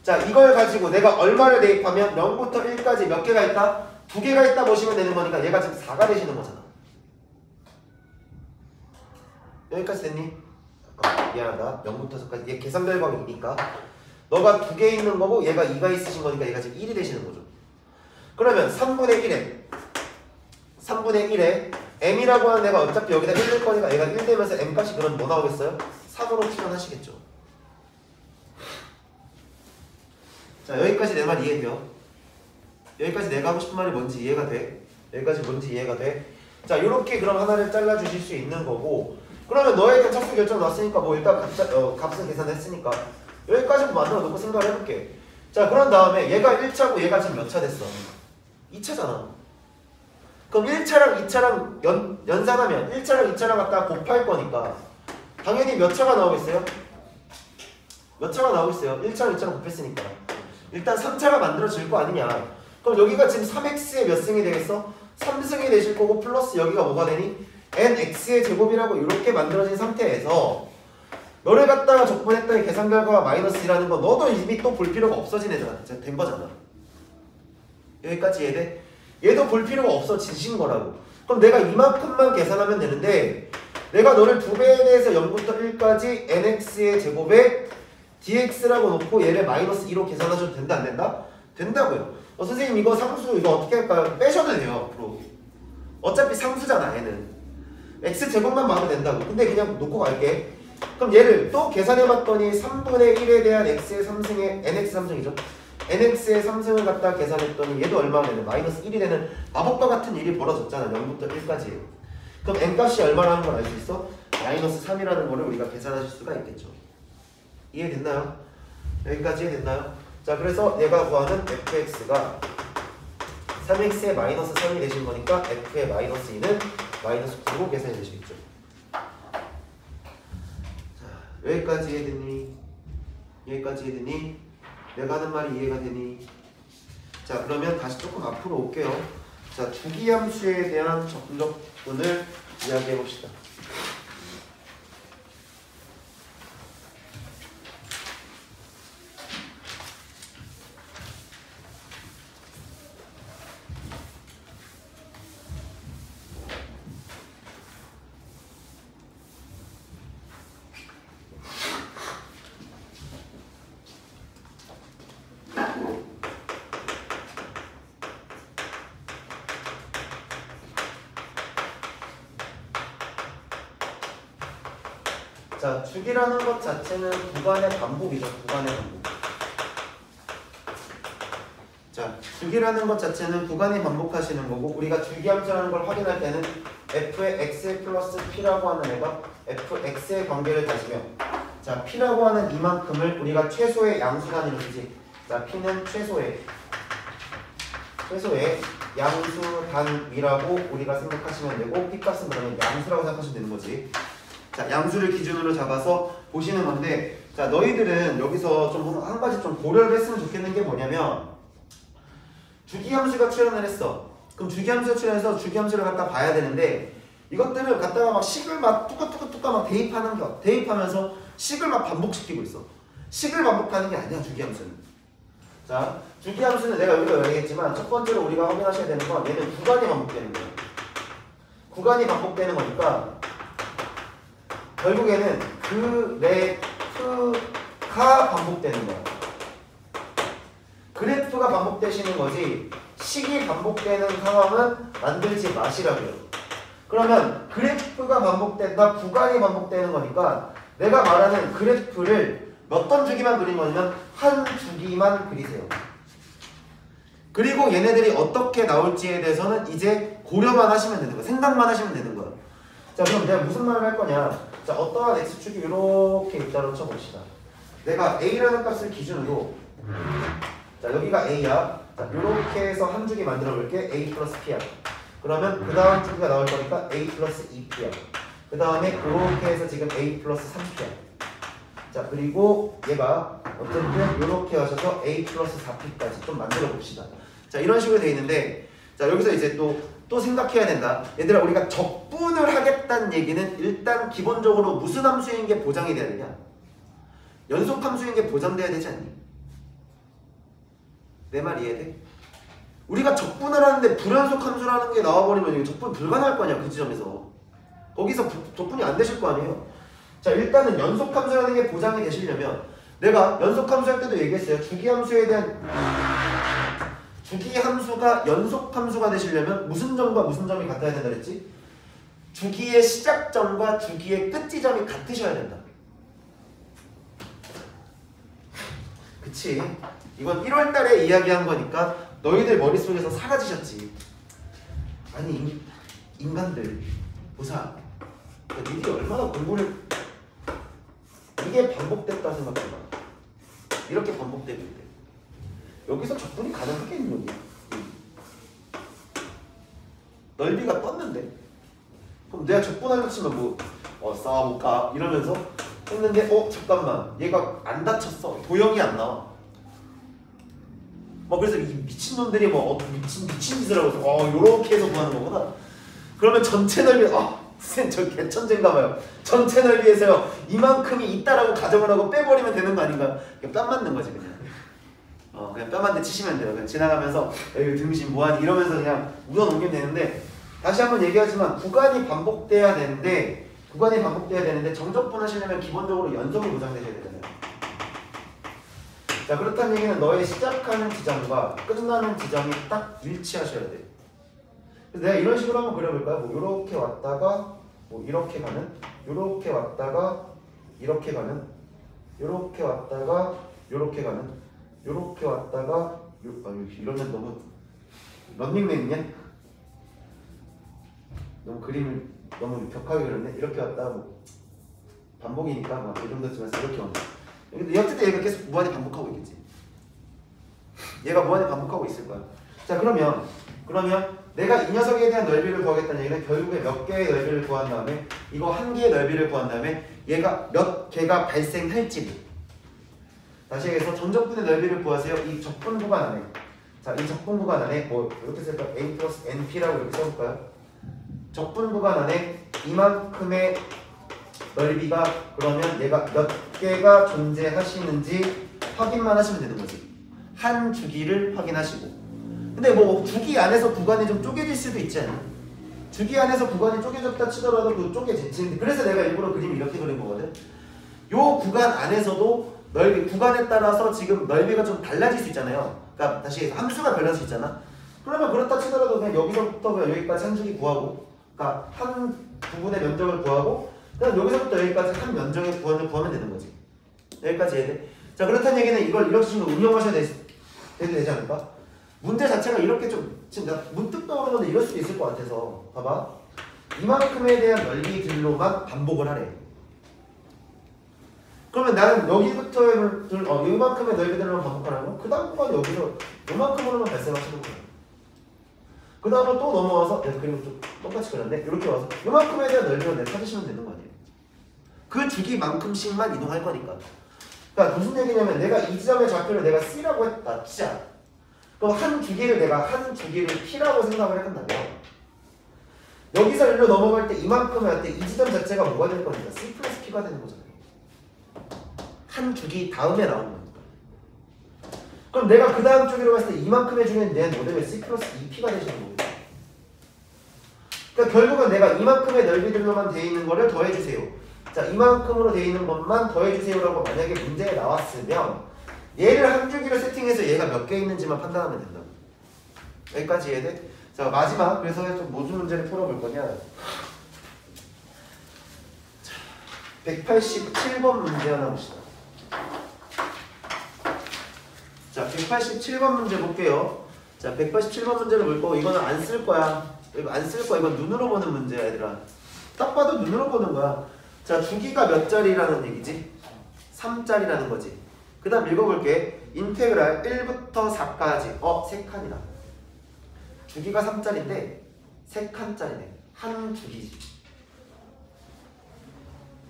자, 이걸 가지고 내가 얼마를 대입하면 0부터 1까지 몇 개가 있다? 2개가 있다 보시면 되는 거니까 얘가 지금 4가 되시는 거잖아. 여기까지 됐니? 미안하다. 0부터 4까지 얘 계산 결과가 2니까 너가 2개 있는 거고 얘가 2가 있으신 거니까 얘가 지금 1이 되시는 거죠. 그러면 3분의 1에 m이라고 하는 애가 어차피 여기다 1일 거니까 얘가 1 되면서 m값이 그럼 뭐 나오겠어요? 3으로 추론하시겠죠. 자, 여기까지 내 말 이해돼요? 여기까지 내가 하고 싶은 말이 뭔지 이해가 돼? 여기까지 뭔지 이해가 돼? 자, 요렇게 그럼 하나를 잘라주실 수 있는 거고 그러면 너에 대한 착수 결정 나왔으니까 뭐 일단 값은 계산했으니까 여기까지 만들어 놓고 생각을 해볼게. 자, 그런 다음에 얘가 1차고 얘가 지금 몇 차 됐어? 2차잖아. 그럼 1차랑 2차랑 연산하면 1차랑 2차랑 갖다가 곱할 거니까 당연히 몇 차가 나오겠어요? 몇 차가 나오겠어요? 1차랑 2차랑 곱했으니까 일단 3차가 만들어질 거 아니냐. 그럼 여기가 지금 3x의 몇 승이 되겠어? 3승이 되실 거고 플러스 여기가 뭐가 되니? nx의 제곱이라고 이렇게 만들어진 상태에서 너를 갖다가 적분했더니 계산 결과가 마이너스 1라는 건 너도 이미 또 볼 필요가 없어진 애잖아. 된 거잖아. 여기까지 이해돼? 얘도 볼 필요가 없어지신 거라고. 그럼 내가 이만큼만 계산하면 되는데 내가 너를 두 배에 대해서 0부터 1까지 nx의 제곱에 dx라고 놓고 얘를 마이너스 2로 계산하셔도 된다 안 된다? 된다고요. 선생님 이거 상수 이거 어떻게 할까요? 빼셔도 돼요. 앞으로. 어차피 상수잖아 얘는. x제곱만 막으면 된다고. 근데 그냥 놓고 갈게. 그럼 얘를 또 계산해봤더니 3분의 1에 대한 x의 3승에 nx 3승이죠. nx의 3승을 갖다 계산했더니 얘도 얼마나 되는? 마이너스 1이 되는 마법과 같은 일이 벌어졌잖아. 0부터 1까지. 그럼 n값이 얼마라는 걸 알 수 있어? 마이너스 3이라는 거를 우리가 계산하실 수가 있겠죠. 이해됐나요? 여기까지 이해됐나요? 자, 그래서 내가 구하는 fx가 3x의 마이너스 3이 되신 거니까 f의 마이너스 2는 마이너스 9로 계산이 되시겠죠. 자, 여기까지 이해됐니? 여기까지 이해됐니? 내가 하는 말이 이해가 되니? 자, 그러면 다시 조금 앞으로 올게요. 자, 주기함수에 대한 접근을 이야기해 봅시다. 자, 주기라는 것 자체는 구간의 반복이죠. 구간의 반복. 자, 주기라는 것 자체는 구간이 반복하시는 거고 우리가 주기함수라는 걸 확인할 때는 f의 x 플러스 p라고 하는 애가 fx의 관계를 가지며 자, p라고 하는 이만큼을 우리가 최소의 양수 단위로 쓰지. 자, p는 최소의 양수 단위라고 우리가 생각하시면 되고 p값은 그러면 양수라고 생각하시면 되는 거지. 자, 양수를 기준으로 잡아서 보시는 건데 자, 너희들은 여기서 좀 한 가지 좀 고려를 했으면 좋겠는 게 뭐냐면 주기함수가 출현을 했어. 그럼 주기함수가 출현해서 주기함수를 갖다 봐야 되는데 이것들을 갖다가 막 식을 막 뚜까뚜까 막 대입하면서 식을 막 반복시키고 있어. 식을 반복하는 게 아니야 주기함수는. 자, 주기함수는 내가 여기서 얘기했지만 첫 번째로 우리가 확인하셔야 되는 건 얘는 구간이 반복되는 거야. 구간이 반복되는 거니까 결국에는 그래프가 반복되는 거야. 그래프가 반복되시는 거지 식이 반복되는 상황은 만들지 마시라고요. 그러면 그래프가 반복된다, 구간이 반복되는 거니까 내가 말하는 그래프를 어떤 주기만 그린 거냐면 한 주기만 그리세요. 그리고 얘네들이 어떻게 나올지에 대해서는 이제 고려만 하시면 되는 거야. 생각만 하시면 되는 거야. 자, 그럼 내가 무슨 말을 할 거냐. 자, 어떠한 x축이 이렇게 있다고 쳐봅시다. 내가 a라는 값을 기준으로 자, 여기가 a야. 자, 이렇게 해서 한 주기 만들어 볼게. a 플러스 p야. 그러면 그 다음 주기가 나올 거니까 a 플러스 2p야. 그 다음에 이렇게 해서 지금 a 플러스 3p야. 자, 그리고 얘가 어쨌든 이렇게 하셔서 a 플러스 4p까지 좀 만들어 봅시다. 자, 이런 식으로 돼 있는데 자, 여기서 이제 또 생각해야 된다. 얘들아, 우리가 적분을 하겠다는 얘기는 일단 기본적으로 무슨 함수인 게 보장이 돼야 되냐? 연속 함수인 게 보장돼야 되지 않니? 내 말 이해돼? 우리가 적분을 하는데 불연속 함수라는 게 나와버리면 이게 적분 불가능할 거 아니야, 그 지점에서. 거기서 적분이 안 되실 거 아니에요? 자, 일단은 연속 함수라는 게 보장이 되시려면 내가 연속 함수 할 때도 얘기했어요. 주기 함수에 대한 주기 함수가 연속 함수가 되시려면 무슨 점과 무슨 점이 같아야 된다 그랬지? 주기의 시작점과 주기의 끝 지점이 같으셔야 된다. 그치? 이건 1월달에 이야기한 거니까 너희들 머릿속에서 사라지셨지. 아니 인간들 보사 니들이 얼마나 공부를 이게 반복됐다 생각해봐. 이렇게 반복되고 있대. 여기서 적분이 가능하겠니? 넓이가 떴는데 그럼 내가 적분하려고 치면 싸워볼까 이러면서 했는데 잠깐만 얘가 안 다쳤어. 도형이 안 나와. 그래서 이 미친놈들이 미친 짓을 하고 있어. 요렇게 해서 구하는 거구나. 그러면 전체 넓이 선생님 저 개천재인가 봐요. 전체 넓이에서요 이만큼이 있다라고 가정을 하고 빼버리면 되는 거 아닌가요? 뺨 맞는 거지 그냥. 그냥 뺨한테 치시면 돼요. 그냥 지나가면서 여기 등신 뭐하니 이러면서 그냥 우선 옮기면 되는데, 다시 한번 얘기하지만 구간이 반복돼야 되는데 정적분 하시려면 기본적으로 연속이 보장되셔야 되잖아요. 자, 그렇다는 얘기는 너의 시작하는 지점과 끝나는 지점이 딱 일치하셔야 돼. 그래서 내가 이런 식으로 한번 그려볼까요? 요렇게 왔다가 이렇게 가는, 요렇게 왔다가 이렇게 가는, 요렇게 왔다가 요렇게 가는, 요렇게 왔다가 이러면 너무 런닝맨이냐? 너무 그림을 너무 격하게 그렸네. 이렇게 왔다가 반복이니까 이 정도 쓰면서 이렇게 온다. 어쨌든 얘가 계속 무한히 반복하고 있겠지. 얘가 무한히 반복하고 있을 거야. 자, 그러면 내가 이 녀석에 대한 넓이를 구하겠다는 얘기는 결국에 몇 개의 넓이를 구한 다음에 이거 한 개의 넓이를 구한 다음에 얘가 몇 개가 발생할지. 다시 얘기해서 전적분의 넓이를 구하세요. 이 적분 구간 안에. 자, 이 적분 구간 안에 이렇게 쓸까? A 플러스 NP라고 이렇게 써볼까요? 적분 구간 안에 이만큼의 넓이가 그러면 얘가 몇 개가 존재하시는지 확인만 하시면 되는 거지. 한 주기를 확인하시고. 근데 주기 안에서 구간이 좀 쪼개질 수도 있지 않나? 주기 안에서 구간이 쪼개졌다 치더라도 그 쪼개지지. 그래서 내가 일부러 그림을 이렇게 그린 거거든. 요 구간 안에서도 넓이, 구간에 따라서 지금 넓이가 좀 달라질 수 있잖아요. 그러니까 다시 함수가 변할 수 있잖아. 그러면 그렇다 치더라도 그냥 여기서부터 그냥 여기까지 한 주기 구하고, 그러니까 한 부분의 면적을 구하고, 그냥 여기서부터 여기까지 한 면적의 구하면 되는 거지. 여기까지 해야 돼. 자, 그렇다는 얘기는 이걸 이런 식으로 운영하셔야 되지 않을까? 문제 자체가 이렇게 지금 나 문득 떠오르는 건데 이럴 수도 있을 것 같아서 봐봐. 이만큼에 대한 넓이들로만 반복을 하래. 그러면 나는 여기부터 이만큼의 넓이들로만 반복하라면 그 다음 구간이 여기서 이만큼으로만 발생하시는 거야. 그 다음으로 또 넘어와서 그리고 좀 똑같이 그렸네. 이렇게 와서 이만큼에 대한 넓이를 찾으시면 되는 거 아니에요. 그 주기만큼씩만 이동할 거니까. 그러니까 무슨 얘기냐면 내가 이 지점의 좌표를 내가 C라고 했다 치자. 그럼 한 주기를 P라고 생각을 한다면 여기서 일로 넘어갈 때 이만큼을 할 때 이 지점 자체가 뭐가 될 겁니까? C 플러스 P가 되는 거잖아요. 한 주기 다음에 나오는 거니까. 그럼 내가 그 다음 주기로 갔을 때 이만큼의 주기는 내 모델의 C 플러스 2P가 되시는 거거든요. 그러니까 결국은 내가 이만큼의 넓이들로만 되어 있는 거를 더해주세요. 자, 이만큼으로 되어 있는 것만 더해주세요라고 만약에 문제에 나왔으면 얘를 한 주기로 세팅해서 얘가 몇 개 있는지만 판단하면 된다고. 여기까지 이해돼? 자, 마지막. 그래서 좀 무슨 문제를 풀어볼 거냐. 187번 문제 하나 봅시다. 자, 187번 문제 볼게요. 자, 187번 문제를 볼 거고 이거는 안 쓸 거야. 이거 안 쓸 거야. 이건 눈으로 보는 문제야, 얘들아. 딱 봐도 눈으로 보는 거야. 자, 주기가 몇 자리라는 얘기지? 3자리라는 거지. 그 다음 읽어볼게. 인테그랄 1부터 4까지. 3칸이다. 주기가 3자리인데 3칸짜리네. 한 주기지.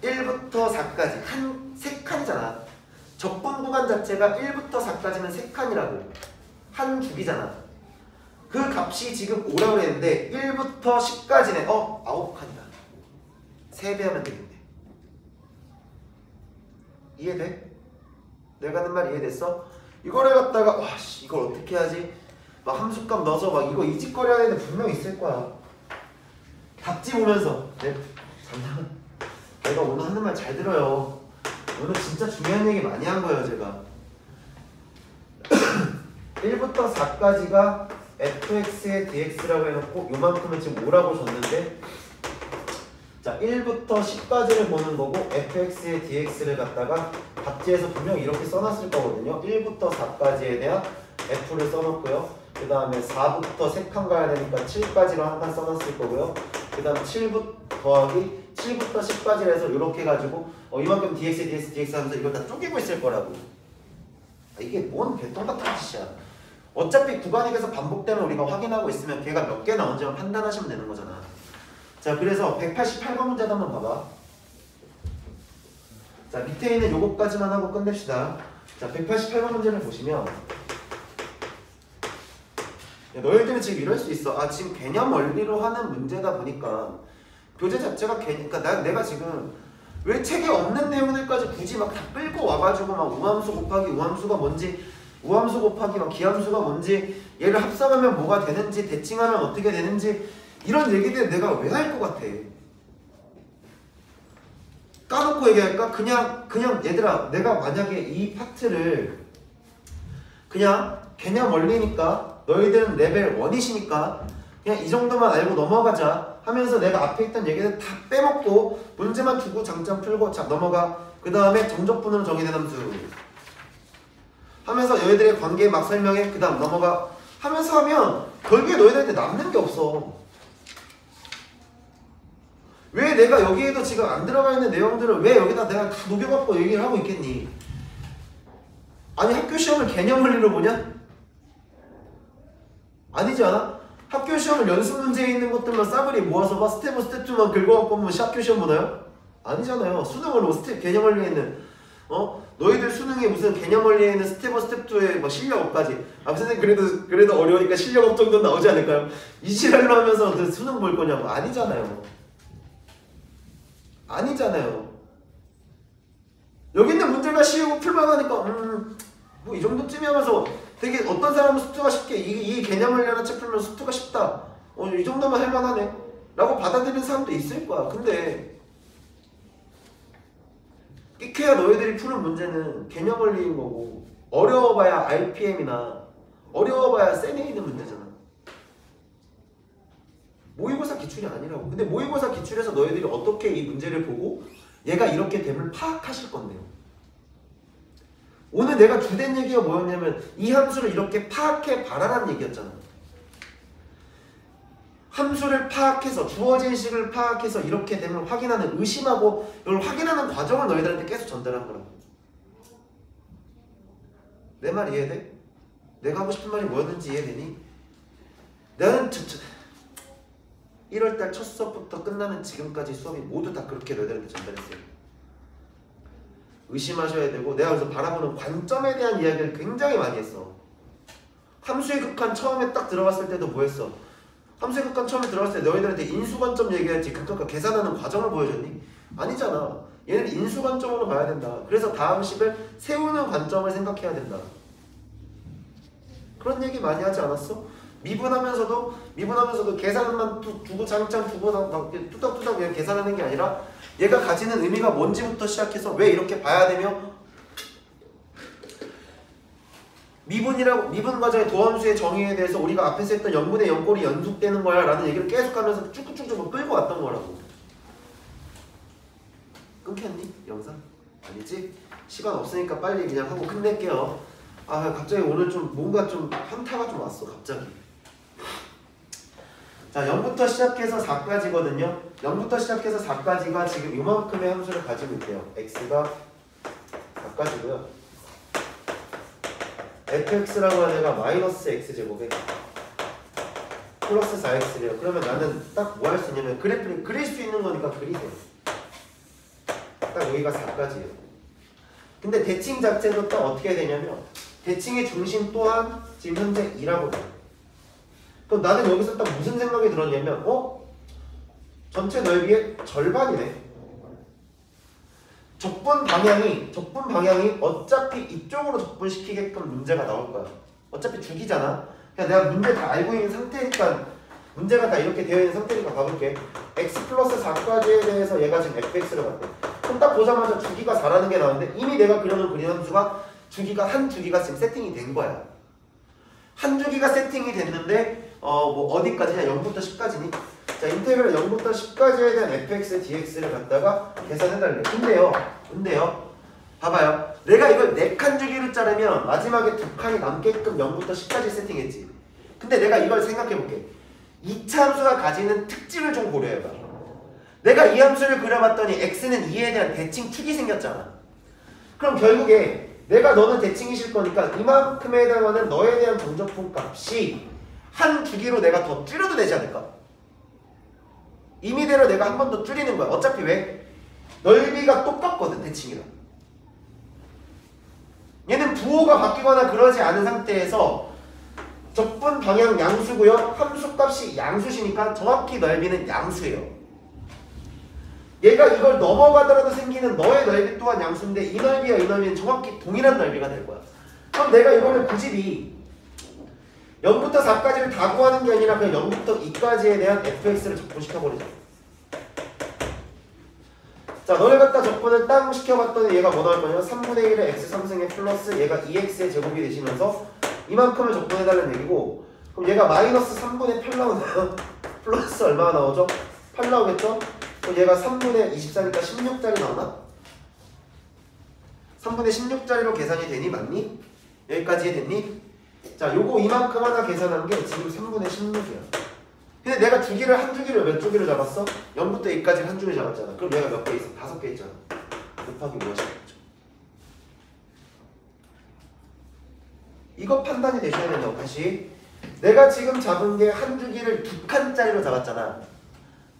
1부터 4까지. 3칸이잖아. 적분 구간 자체가 1부터 4까지는 3칸이라고. 한 주기잖아. 그 값이 지금 5라고 그랬는데 1부터 10까지네. 9칸이다. 3배 하면 되겠네. 이해돼? 내가 하는 말 이해됐어? 이거를 갖다가 이걸 어떻게 하지? 막 함수값 넣어서 막 이거 이짓거리 하는 애 분명 있을 거야. 답지 보면서 내가 오늘 하는 말 잘 들어요. 오늘 진짜 중요한 얘기 많이 한 거예요, 제가. 1부터 4까지가 fx의 dx라고 해놓고 요만큼은 지금 5라고 줬는데, 자, 1부터 10까지를 보는 거고 fx의 dx를 갖다가 답지에서 분명히 이렇게 써놨을 거거든요. 1부터 4까지에 대한 f를 써놓고요. 그 다음에 4부터 3칸 가야 되니까 7까지로 한 칸 써놨을 거고요. 그 다음 7부터 더하기 7부터 10까지 해서 이렇게 해가지고 이만큼 dx, dx, dx 하면서 이걸 다 쪼개고 있을 거라고. 이게 뭔 개똥 같은 짓이야. 어차피 구간익에서 반복되면 우리가 확인하고 있으면 걔가 몇 개 나온지만 판단하시면 되는 거잖아. 자, 그래서 188번 문제도 한번 봐봐. 자, 밑에 있는 요거까지만 하고 끝냅시다. 자, 188번 문제를 보시면 야, 너희들은 지금 이럴 수 있어. 아, 지금 개념 원리로 하는 문제다 보니까 교재 자체가 그러니까 내가 지금 왜 책에 없는 내용들까지 굳이 막 다 끌고 와가지고 막 우함수 곱하기 우함수가 뭔지, 우함수 곱하기 막 기함수가 뭔지, 얘를 합성하면 뭐가 되는지, 대칭하면 어떻게 되는지 이런 얘기들 내가 왜 할 것 같아? 까놓고 얘기할까? 그냥 얘들아, 내가 만약에 이 파트를 그냥 개념 원리니까 너희들은 레벨 1이시니까 그냥 이 정도만 알고 넘어가자 하면서 내가 앞에 있던 얘기를 다 빼먹고 문제만 두고 장점 풀고 자 넘어가. 그 다음에 정적분으로 정의된 함수 하면서 너희들의 관계 막 설명해. 그 다음 넘어가 하면서 하면 결국에 너희들한테 남는 게 없어. 왜 내가 여기에도 지금 안 들어가 있는 내용들을 왜 여기다 내가 다 녹여갖고 얘기를 하고 있겠니? 아니, 학교 시험을 개념 원리로 보냐? 아니지 않아? 학교 시험을 연습 문제에 있는 것들만 싸그리 모아서 막 스텝 1, 스텝 2만 긁어갖고 보면 학교 시험 보나요? 아니잖아요. 수능으로 스텝 개념 원리에 있는 너희들 수능에 무슨 개념 원리에 있는 스텝 1, 스텝 2의 뭐 실력업까지 선생님 그래도 어려우니까 실력업 정도는 나오지 않을까요? 이 지랄로 하면서 그 수능 볼 거냐고. 아니잖아요. 아니잖아요. 여기 있는 문제가 쉬우고 풀만하니까 뭐 이 정도쯤이 하면서 되게 어떤 사람은 수투가 쉽게 이 개념을 하나 책 풀면 수투가 쉽다. 이 정도면 할만하네 라고 받아들이는 사람도 있을 거야. 근데 끼케야 너희들이 푸는 문제는 개념 원리인 거고 어려워봐야 RPM이나 어려워봐야 쌤에 있는 문제잖아. 모의고사 기출이 아니라고. 근데 모의고사 기출에서 너희들이 어떻게 이 문제를 보고 얘가 이렇게 됨을 파악하실 건데요. 오늘 내가 주된 얘기가 뭐였냐면 이 함수를 이렇게 파악해 봐라라는 얘기였잖아. 함수를 파악해서 주어진 식을 파악해서 이렇게 됨을 확인하는, 의심하고 이걸 확인하는 과정을 너희들한테 계속 전달한 거라고. 내 말 이해돼? 내가 하고 싶은 말이 뭐였는지 이해되니? 나는 1월달 첫 수업부터 끝나는 지금까지 수업이 모두 다 그렇게 너희들한테 전달했어요. 의심하셔야 되고 내가 그래서 바라보는 관점에 대한 이야기를 굉장히 많이 했어. 함수의 극한 처음에 딱 들어갔을 때도 뭐 했어? 함수의 극한 처음에 들어갔을 때 너희들한테 인수관점 얘기했지 극한과 계산하는 과정을 보여줬니? 아니잖아. 얘는 인수관점으로 봐야 된다. 그래서 다음 식을 세우는 관점을 생각해야 된다. 그런 얘기 많이 하지 않았어? 미분하면서도 계산만 두고 장창 두고 뚜덕뚜덕 그냥 계산하는 게 아니라 얘가 가지는 의미가 뭔지부터 시작해서 왜 이렇게 봐야 되며 미분 과정의 도함수의 정의에 대해서 우리가 앞에서 했던 0분의 0꼴이 연속되는 거야 라는 얘기를 계속하면서 쭉쭉쭉 끌고 왔던 거라고. 끊겼니? 영상? 아니지? 시간 없으니까 빨리 그냥 하고 끝낼게요. 아, 갑자기 오늘 좀 뭔가 좀 현타가 좀 왔어 갑자기. 자, 0부터 시작해서 4까지거든요. 0부터 시작해서 4까지가 지금 이만큼의 함수를 가지고 있대요. x가 4까지고요. fx라고 하는 애가 마이너스 x제곱에 플러스 4x래요. 그러면 나는 딱 뭐 할 수 있냐면 그래프를 그릴 수 있는 거니까 그리세요. 딱 여기가 4까지예요. 근데 대칭 자체도 딱 어떻게 되냐면 대칭의 중심 또한 지금 현재 2라고 돼요. 그럼 나는 여기서 딱 무슨 생각이 들었냐면 전체 넓이의 절반이네. 적분 방향이 어차피 이쪽으로 적분시키게끔 문제가 나올 거야. 어차피 주기잖아. 그냥 내가 문제 다 알고 있는 상태니까 문제가 다 이렇게 되어 있는 상태니까 가볼게. x 플러스 4까지에 대해서 얘가 지금 fx를 갖대. 그럼 딱 보자마자 주기가 4라는 게 나오는데 이미 내가 그려놓은 그림 함수가 한 주기가 지금 세팅이 된 거야. 한 주기가 세팅이 됐는데 뭐 어디까지냐? 0부터 10까지니? 자, 인테그럴 0부터 10까지에 대한 fx, dx를 갖다가 계산해달래. 근데요. 봐봐요. 내가 이걸 4칸 주기로 자르면 마지막에 2칸이 남게끔 0부터 10까지 세팅했지. 근데 내가 이걸 생각해볼게. 2차 함수가 가지는 특징을 좀 고려해봐. 내가 이 함수를 그려봤더니 x는 2에 대한 대칭 축이 생겼잖아. 그럼 결국에 내가 너는 대칭이실 거니까 이만큼에 해당하는 너에 대한 정적분 값이 한 주기로 내가 더 줄여도 되지 않을까? 임의대로 내가 한 번 더 줄이는 거야. 어차피 왜? 넓이가 똑같거든, 대칭이랑. 얘는 부호가 바뀌거나 그러지 않은 상태에서 적분 방향 양수고요. 함수값이 양수시니까 정확히 넓이는 양수예요. 얘가 이걸 넘어가더라도 생기는 너의 넓이 또한 양수인데 이 넓이와 이 넓이는 정확히 동일한 넓이가 될 거야. 그럼 내가 이거를 굳이 0부터 4까지를 다 구하는 게 아니라 그냥 0부터 2까지에 대한 fx를 적분시켜버리자. 자, 너를 갖다 적분을 땅 시켜봤더니 얘가 뭐 나올 거냐면 3분의 1의 x 3승의 플러스 얘가 2x의 제곱이 되시면서 이만큼을 적분해달라는 얘기고, 그럼 얘가 마이너스 3분의 8 나오나요? 플러스 얼마가 나오죠? 8 나오겠죠? 그럼 얘가 3분의 24니까 16짜리 나오나? 3분의 16짜리로 계산이 되니? 맞니? 여기까지 이해됐니? 자, 요거 이만큼 하나 계산한 게 지금 3분의 16이야. 근데 내가 주기를 한 주기를 몇 주기로 잡았어? 0부터 2까지 한 주기 잡았잖아. 그럼 얘가 몇 개 있어? 5개 있잖아. 곱하기 무엇이겠죠? 이거 판단이 되셔야 된다고. 다시 내가 지금 잡은 게 한 주기를 2칸짜리로 잡았잖아.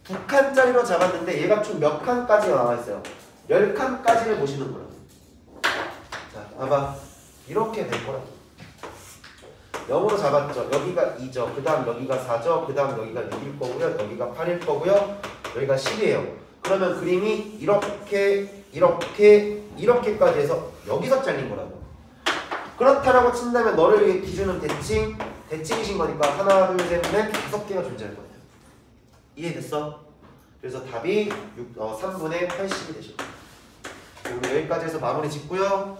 2칸짜리로 잡았는데 얘가 총 몇 칸까지 나와 있어요? 10칸까지를 보시는 거라고. 자, 봐봐. 이렇게 될 거라고. 0으로 잡았죠. 여기가 2죠. 그 다음 여기가 4죠. 그 다음 여기가 6일 거고요. 여기가 8일 거고요. 여기가 10이에요. 그러면 그림이 이렇게까지 해서 여기서 잘린 거라고. 그렇다라고 친다면 너를 위해 기준은 대칭이신 거니까 하나, 둘, 셋, 넷, 5개가 존재할 거예요. 이해됐어? 그래서 답이 3분의 80이 되죠. 여기까지 해서 마무리 짓고요.